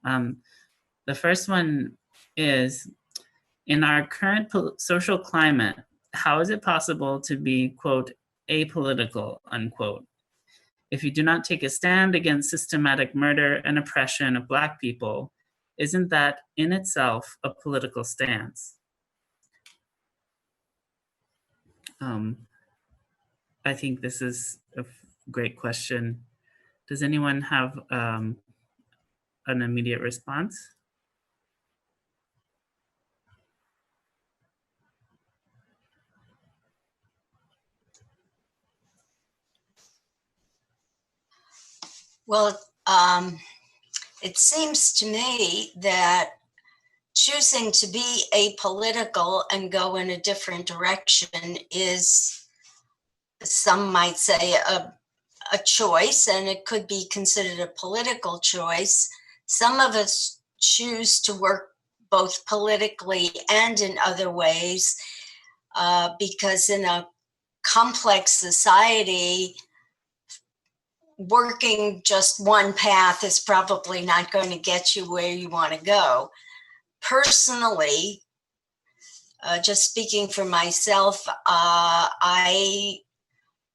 The first one is, in our current social climate, how is it possible to be, quote, apolitical, unquote, if you do not take a stand against systematic murder and oppression of Black people? Isn't that in itself a political stance? I think this is a great question. Does anyone have an immediate response? Well, It seems to me that choosing to be apolitical and go in a different direction is, some might say, a choice, and it could be considered a political choice. Some of us choose to work both politically and in other ways because in a complex society, working just one path is probably not going to get you where you want to go. Personally, just speaking for myself, I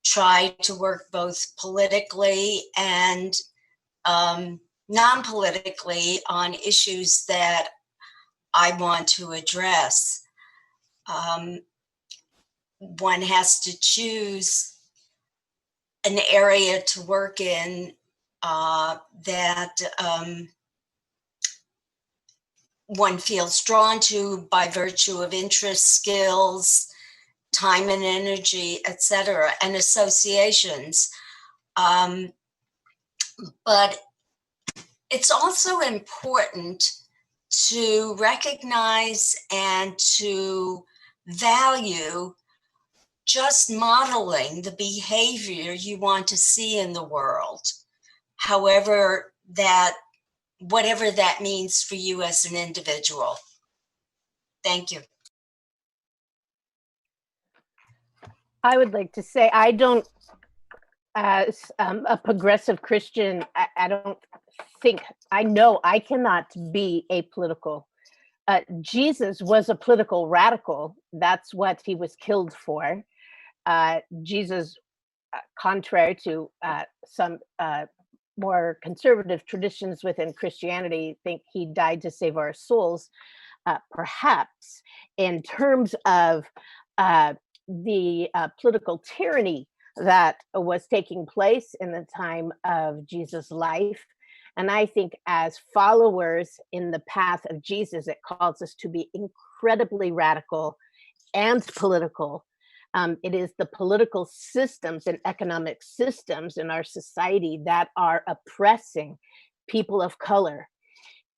try to work both politically and non-politically on issues that I want to address. One has to choose an area to work in that one feels drawn to by virtue of interest, skills, time and energy, etc., and associations. But it's also important to recognize and to value just modeling the behavior you want to see in the world, however that, whatever that means for you as an individual. Thank you. I would like to say, I don't, as a progressive Christian, I don't think, I know I cannot be apolitical. Jesus was a political radical. That's what he was killed for. Jesus, contrary to some more conservative traditions within Christianity, think he died to save our souls. Perhaps in terms of the political tyranny that was taking place in the time of Jesus' life. And I think as followers in the path of Jesus, it calls us to be incredibly radical and political. It is the political systems and economic systems in our society that are oppressing people of color.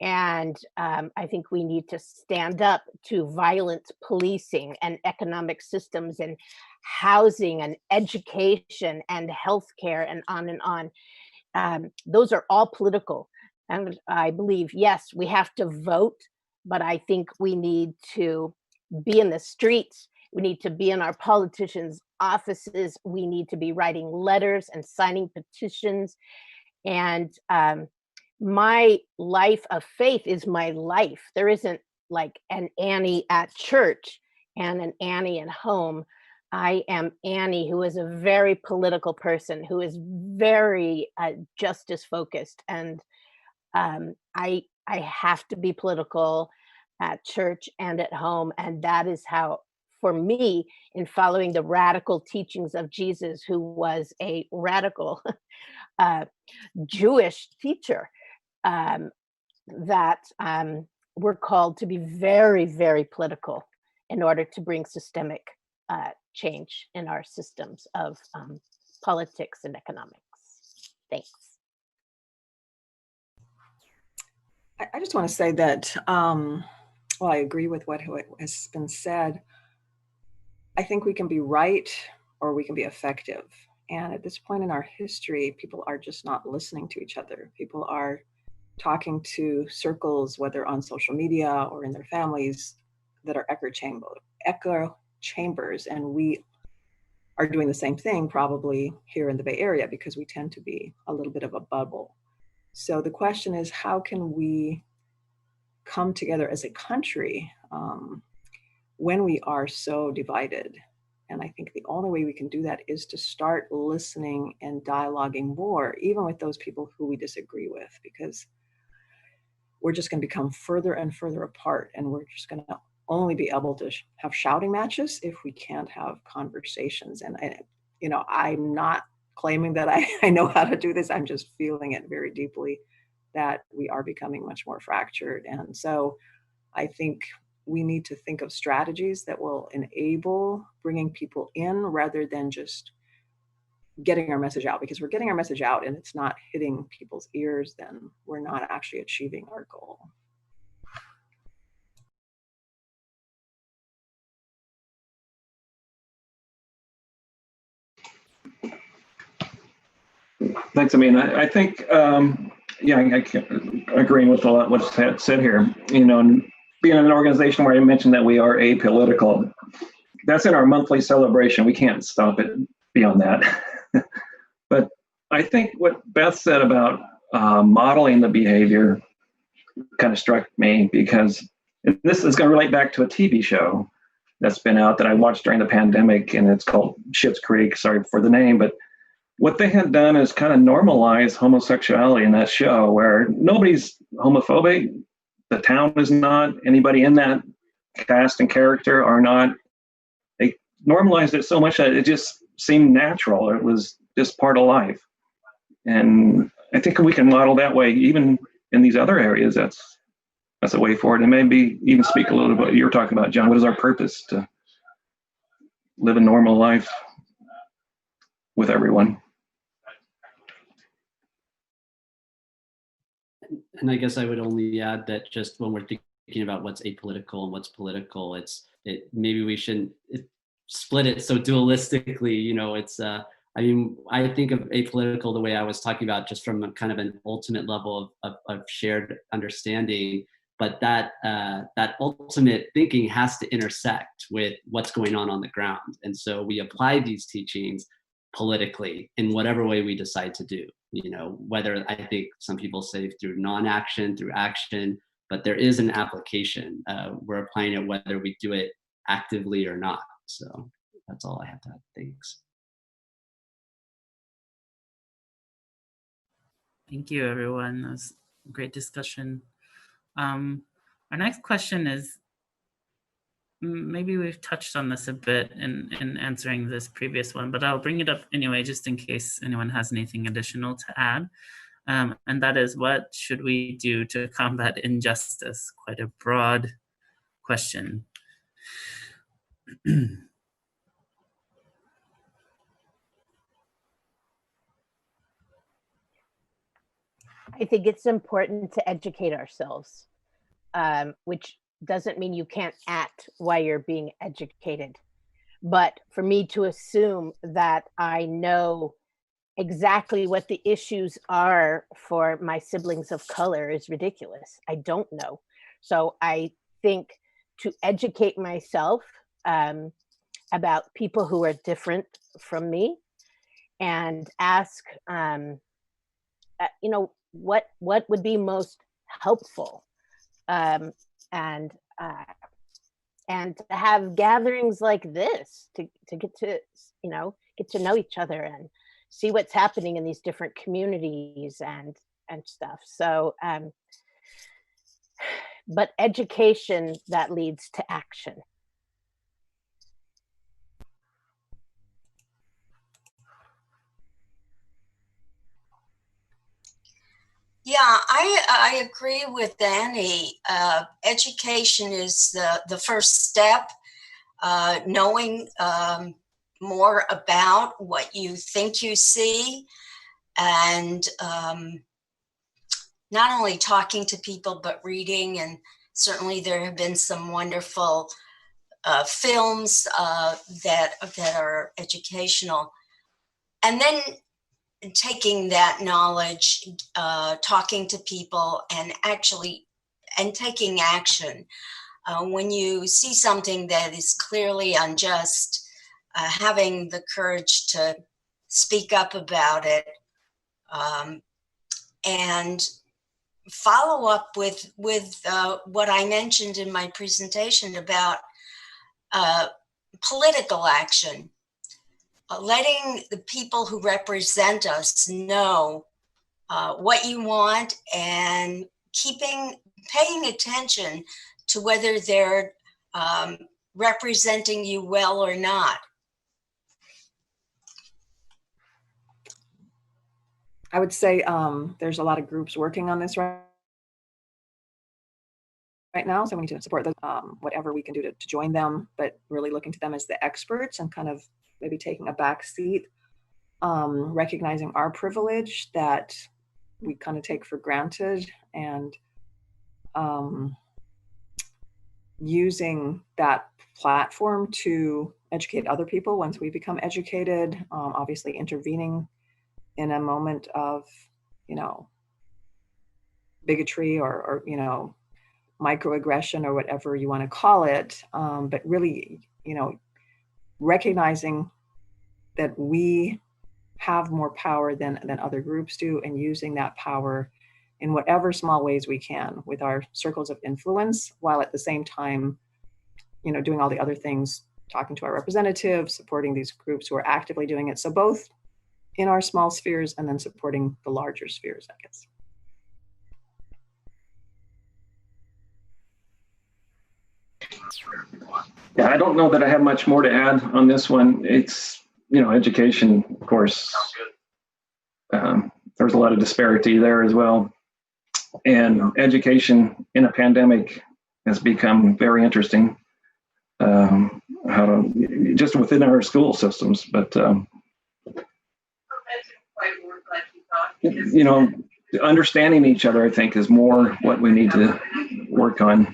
And I think we need to stand up to violent policing and economic systems and housing and education and healthcare and on and on. Those are all political. And I believe, yes, we have to vote, but I think we need to be in the streets. We need to be in our politicians' offices. We need to be writing letters and signing petitions. And my life of faith is my life. There isn't like an Annie at church and an Annie at home. I am Annie, who is a very political person, who is very justice focused. And I have to be political at church and at home. And that is how, for me, in following the radical teachings of Jesus, who was a radical Jewish teacher, that we're called to be very, very political in order to bring systemic change in our systems of politics and economics. Thanks. I just want to say that, well, I agree with what has been said. I think we can be right or we can be effective. And at this point in our history, people are just not listening to each other. People are talking to circles, whether on social media or in their families, that are echo chambers. And we are doing the same thing probably here in the Bay Area because we tend to be a little bit of a bubble. So the question is, how can we come together as a country when we are so divided? And I think the only way we can do that is to start listening and dialoguing more, even with those people who we disagree with, because we're just going to become further and further apart. And we're just going to only be able to have shouting matches if we can't have conversations. And I'm not claiming that I know how to do this. I'm just feeling it very deeply that we are becoming much more fractured. And so I think we need to think of strategies that will enable bringing people in rather than just getting our message out, because we're getting our message out and it's not hitting people's ears, then we're not actually achieving our goal. Thanks, Ameena. I think, yeah, I can agree with a lot what's said here. You know, being in an organization where I mentioned that we are apolitical, that's in our monthly celebration. We can't stop it beyond that. But I think what Beth said about modeling the behavior kind of struck me, because this is going to relate back to a TV show that's been out that I watched during the pandemic, and it's called Schitt's Creek. Sorry for the name, but what they had done is kind of normalize homosexuality in that show, where nobody's homophobic. The town is not. Anybody in that cast and character are not. They normalized it so much that it just seemed natural. It was just part of life. And I think we can model that way even in these other areas. That's a way forward. And maybe even speak a little bit what you're talking about, John. What is our purpose? To live a normal life with everyone. And I guess I would only add that just when we're thinking about what's apolitical and what's political, maybe we shouldn't split it so dualistically. You know, I mean, I think of apolitical the way I was talking about, just from a kind of an ultimate level of shared understanding. But that ultimate thinking has to intersect with what's going on the ground. And so we apply these teachings politically in whatever way we decide to do. You know, whether, I think some people say through non-action, through action, but there is an application. We're applying it whether we do it actively or not. So that's all I have to add. Thanks. Thank you, everyone. That was a great discussion. Our next question is, maybe we've touched on this a bit in answering this previous one, but I'll bring it up anyway, just in case anyone has anything additional to add. And that is, what should we do to combat injustice? Quite a broad question. I think it's important to educate ourselves, which doesn't mean you can't act while you're being educated. But for me to assume that I know exactly what the issues are for my siblings of color is ridiculous. I don't know. So I think to educate myself about people who are different from me, and ask, you know, what would be most helpful, and to have gatherings like this to get to, you know, get to know each other and see what's happening in these different communities and stuff. So, but education that leads to action. Yeah, I agree with Danny. Education is the first step. Knowing more about what you think you see, and not only talking to people, but reading. And certainly there have been some wonderful films that are educational. And then taking that knowledge, talking to people, and taking action. When you see something that is clearly unjust, having the courage to speak up about it, and follow up with what I mentioned in my presentation about political action. Letting the people who represent us know what you want, and paying attention to whether they're representing you well or not. I would say there's a lot of groups working on this right now, so we need to support those, whatever we can do to join them, but really looking to them as the experts and kind of maybe taking a back seat recognizing our privilege that we kind of take for granted, and using that platform to educate other people once we become educated, obviously intervening in a moment of, bigotry or microaggression or whatever you want to call it, but really, recognizing that we have more power than other groups do, and using that power in whatever small ways we can with our circles of influence, while at the same time, doing all the other things, talking to our representatives, supporting these groups who are actively doing it. So both in our small spheres and then supporting the larger spheres, I guess. Yeah, I don't know that I have much more to add on this one. It's, education, of course, there's a lot of disparity there as well. And education in a pandemic has become very interesting, how to, just within our school systems, but, understanding each other, I think, is more what we need to work on.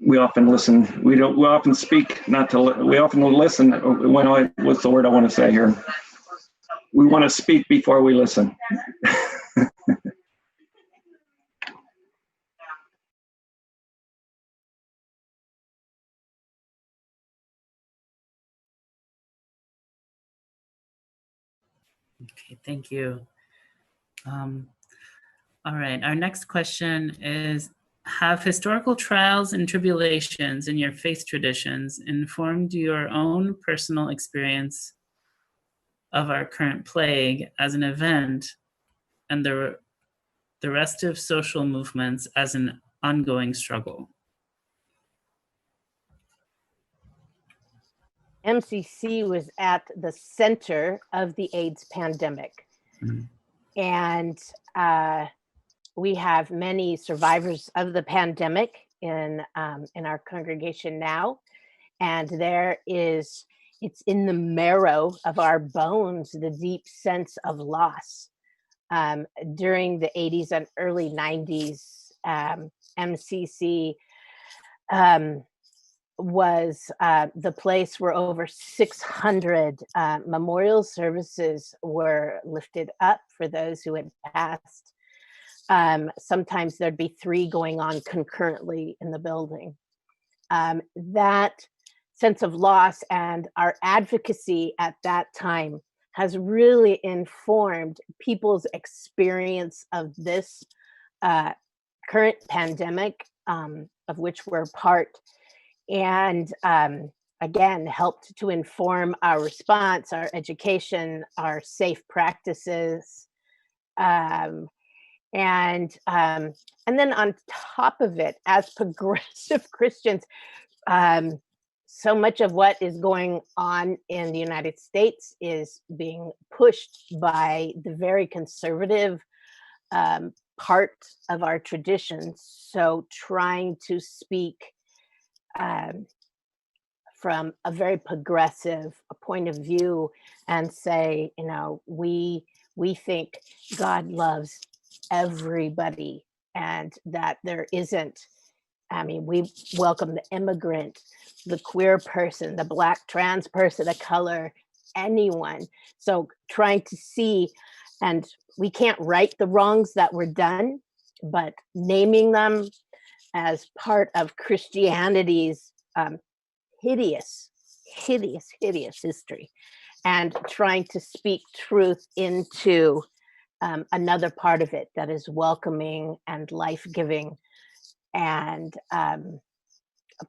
We often listen. We often speak, not to. We often listen. What's the word I want to say here? We want to speak before we listen. Okay, thank you. All right, our next question is, have historical trials and tribulations in your faith traditions informed your own personal experience of our current plague as an event and the restive social movements as an ongoing struggle? MCC was at the center of the AIDS pandemic. And we have many survivors of the pandemic in our congregation now. And it's in the marrow of our bones, the deep sense of loss. During the 80s and early 90s, MCC was the place where over 600 memorial services were lifted up for those who had passed. Sometimes there'd be 3 going on concurrently in the building. That sense of loss and our advocacy at that time has really informed people's experience of this current pandemic, of which we're part, and again, helped to inform our response, our education, our safe practices. And then on top of it, as progressive Christians, so much of what is going on in the United States is being pushed by the very conservative part of our traditions. So trying to speak from a very progressive point of view and say, we think God loves everybody, and that there isn't, we welcome the immigrant, the queer person, the Black trans person, the color, anyone. So trying to see, and we can't right the wrongs that were done, but naming them as part of Christianity's hideous history, and trying to speak truth into another part of it that is welcoming and life-giving, and a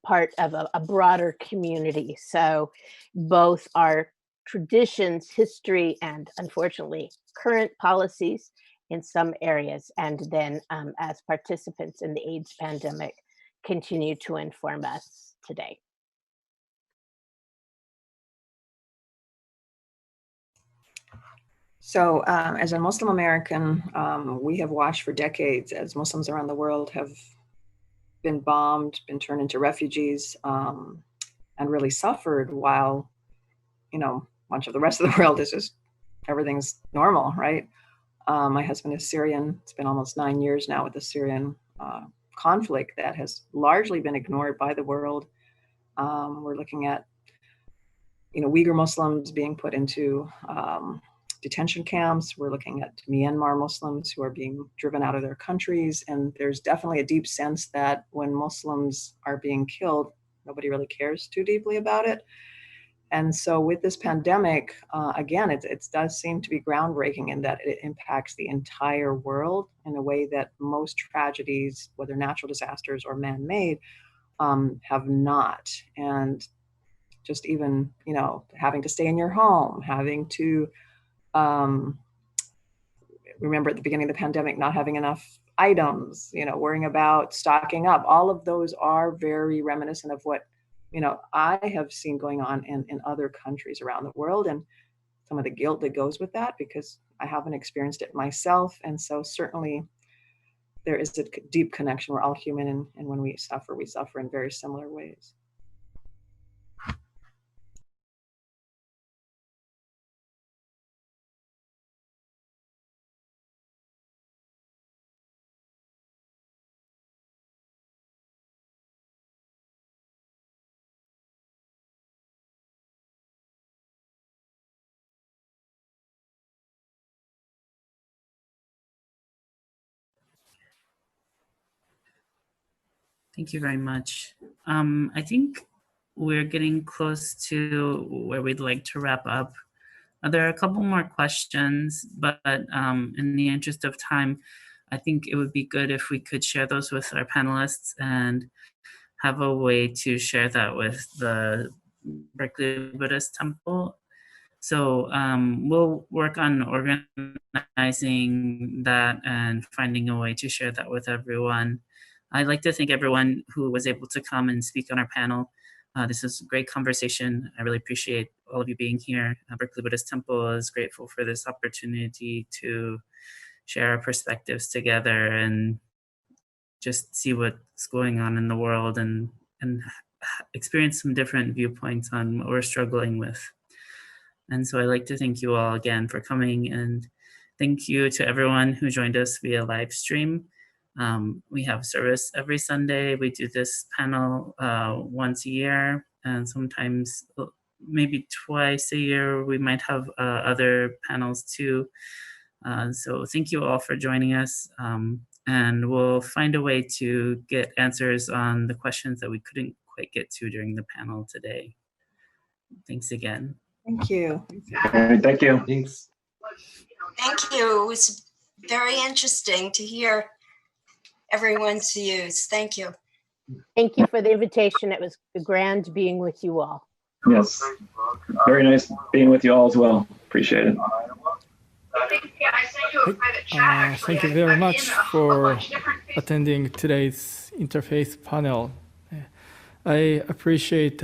part of a broader community. So both our traditions, history, and unfortunately current policies in some areas, and then as participants in the AIDS pandemic, continue to inform us today. So as a Muslim American, we have watched for decades as Muslims around the world have been bombed, been turned into refugees, and really suffered while much of the rest of the world is just everything's normal, right? My husband is Syrian. It's been almost 9 years now with the Syrian conflict that has largely been ignored by the world. We're looking at, Uyghur Muslims being put into detention camps. We're looking at Myanmar Muslims who are being driven out of their countries. And there's definitely a deep sense that when Muslims are being killed, nobody really cares too deeply about it. And so with this pandemic, again, it does seem to be groundbreaking in that it impacts the entire world in a way that most tragedies, whether natural disasters or man-made, have not. And just even, having to stay in your home, having to, remember at the beginning of the pandemic, not having enough items, worrying about stocking up, all of those are very reminiscent of what I have seen going on in other countries around the world, and some of the guilt that goes with that, because I haven't experienced it myself. And so certainly there is a deep connection. We're all human, and when we suffer in very similar ways. Thank you very much. I think we're getting close to where we'd like to wrap up. There are a couple more questions, but in the interest of time, I think it would be good if we could share those with our panelists and have a way to share that with the Berkeley Buddhist Temple. So we'll work on organizing that and finding a way to share that with everyone. I'd like to thank everyone who was able to come and speak on our panel. This is a great conversation. I really appreciate all of you being here. Berkeley Buddhist Temple is grateful for this opportunity to share our perspectives together and just see what's going on in the world and experience some different viewpoints on what we're struggling with. And so I'd like to thank you all again for coming, and thank you to everyone who joined us via live stream. We have service every Sunday. We do this panel once a year, and sometimes maybe twice a year. We might have other panels too. So thank you all for joining us, and we'll find a way to get answers on the questions that we couldn't quite get to during the panel today. Thanks again. Thank you. All right, thank you. Thanks. Thank you. It was very interesting to hear everyone's views. Thank you. Thank you for the invitation. It was grand being with you all. Yes, very nice being with you all as well. Appreciate it. Thank you very much for attending today's Interfaith Panel. I appreciate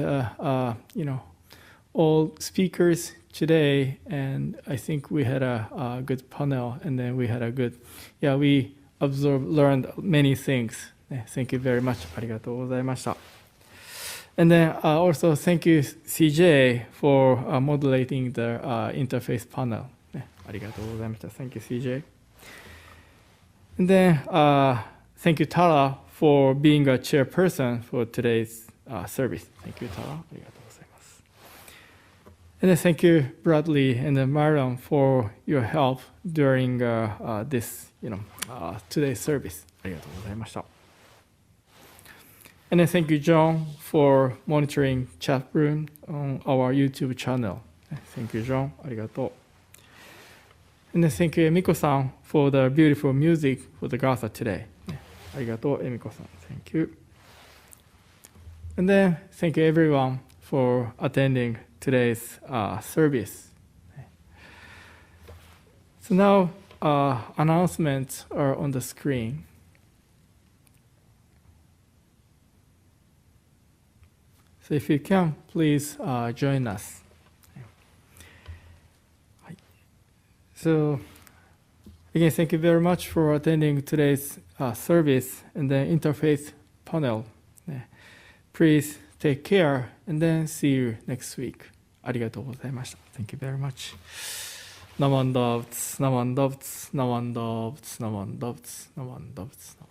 all speakers today, and I think we had a good panel, and then we had a good, we learned many things. Thank you very much. ありがとうございました. And then also thank you, CJ, for moderating the Interfaith Panel. ありがとうございました. Thank you, CJ. And then thank you, Tara, for being a chairperson for today's service. Thank you, Tara. ありがとうございます. And then thank you, Bradley and then Mariam, for your help during this, today's service. ありがとうございました. And then thank you, John, for monitoring chat room on our YouTube channel. Thank you, John. ありがとう. And then thank you, Emiko-san, for the beautiful music for the Gatha today. ありがとう, Emiko-san. Thank you. And then thank you, everyone, for attending today's service. So now announcements are on the screen. So if you can, please join us. So again, thank you very much for attending today's service and the Interfaith Panel. Please take care, and then see you next week. ありがとうございました。Thank you very much. ナマンダーブツ、ナマンダーブツ、ナマンダーブツ、ナマンダーブツ、ナマンダーブツ、ナマンダーブツ。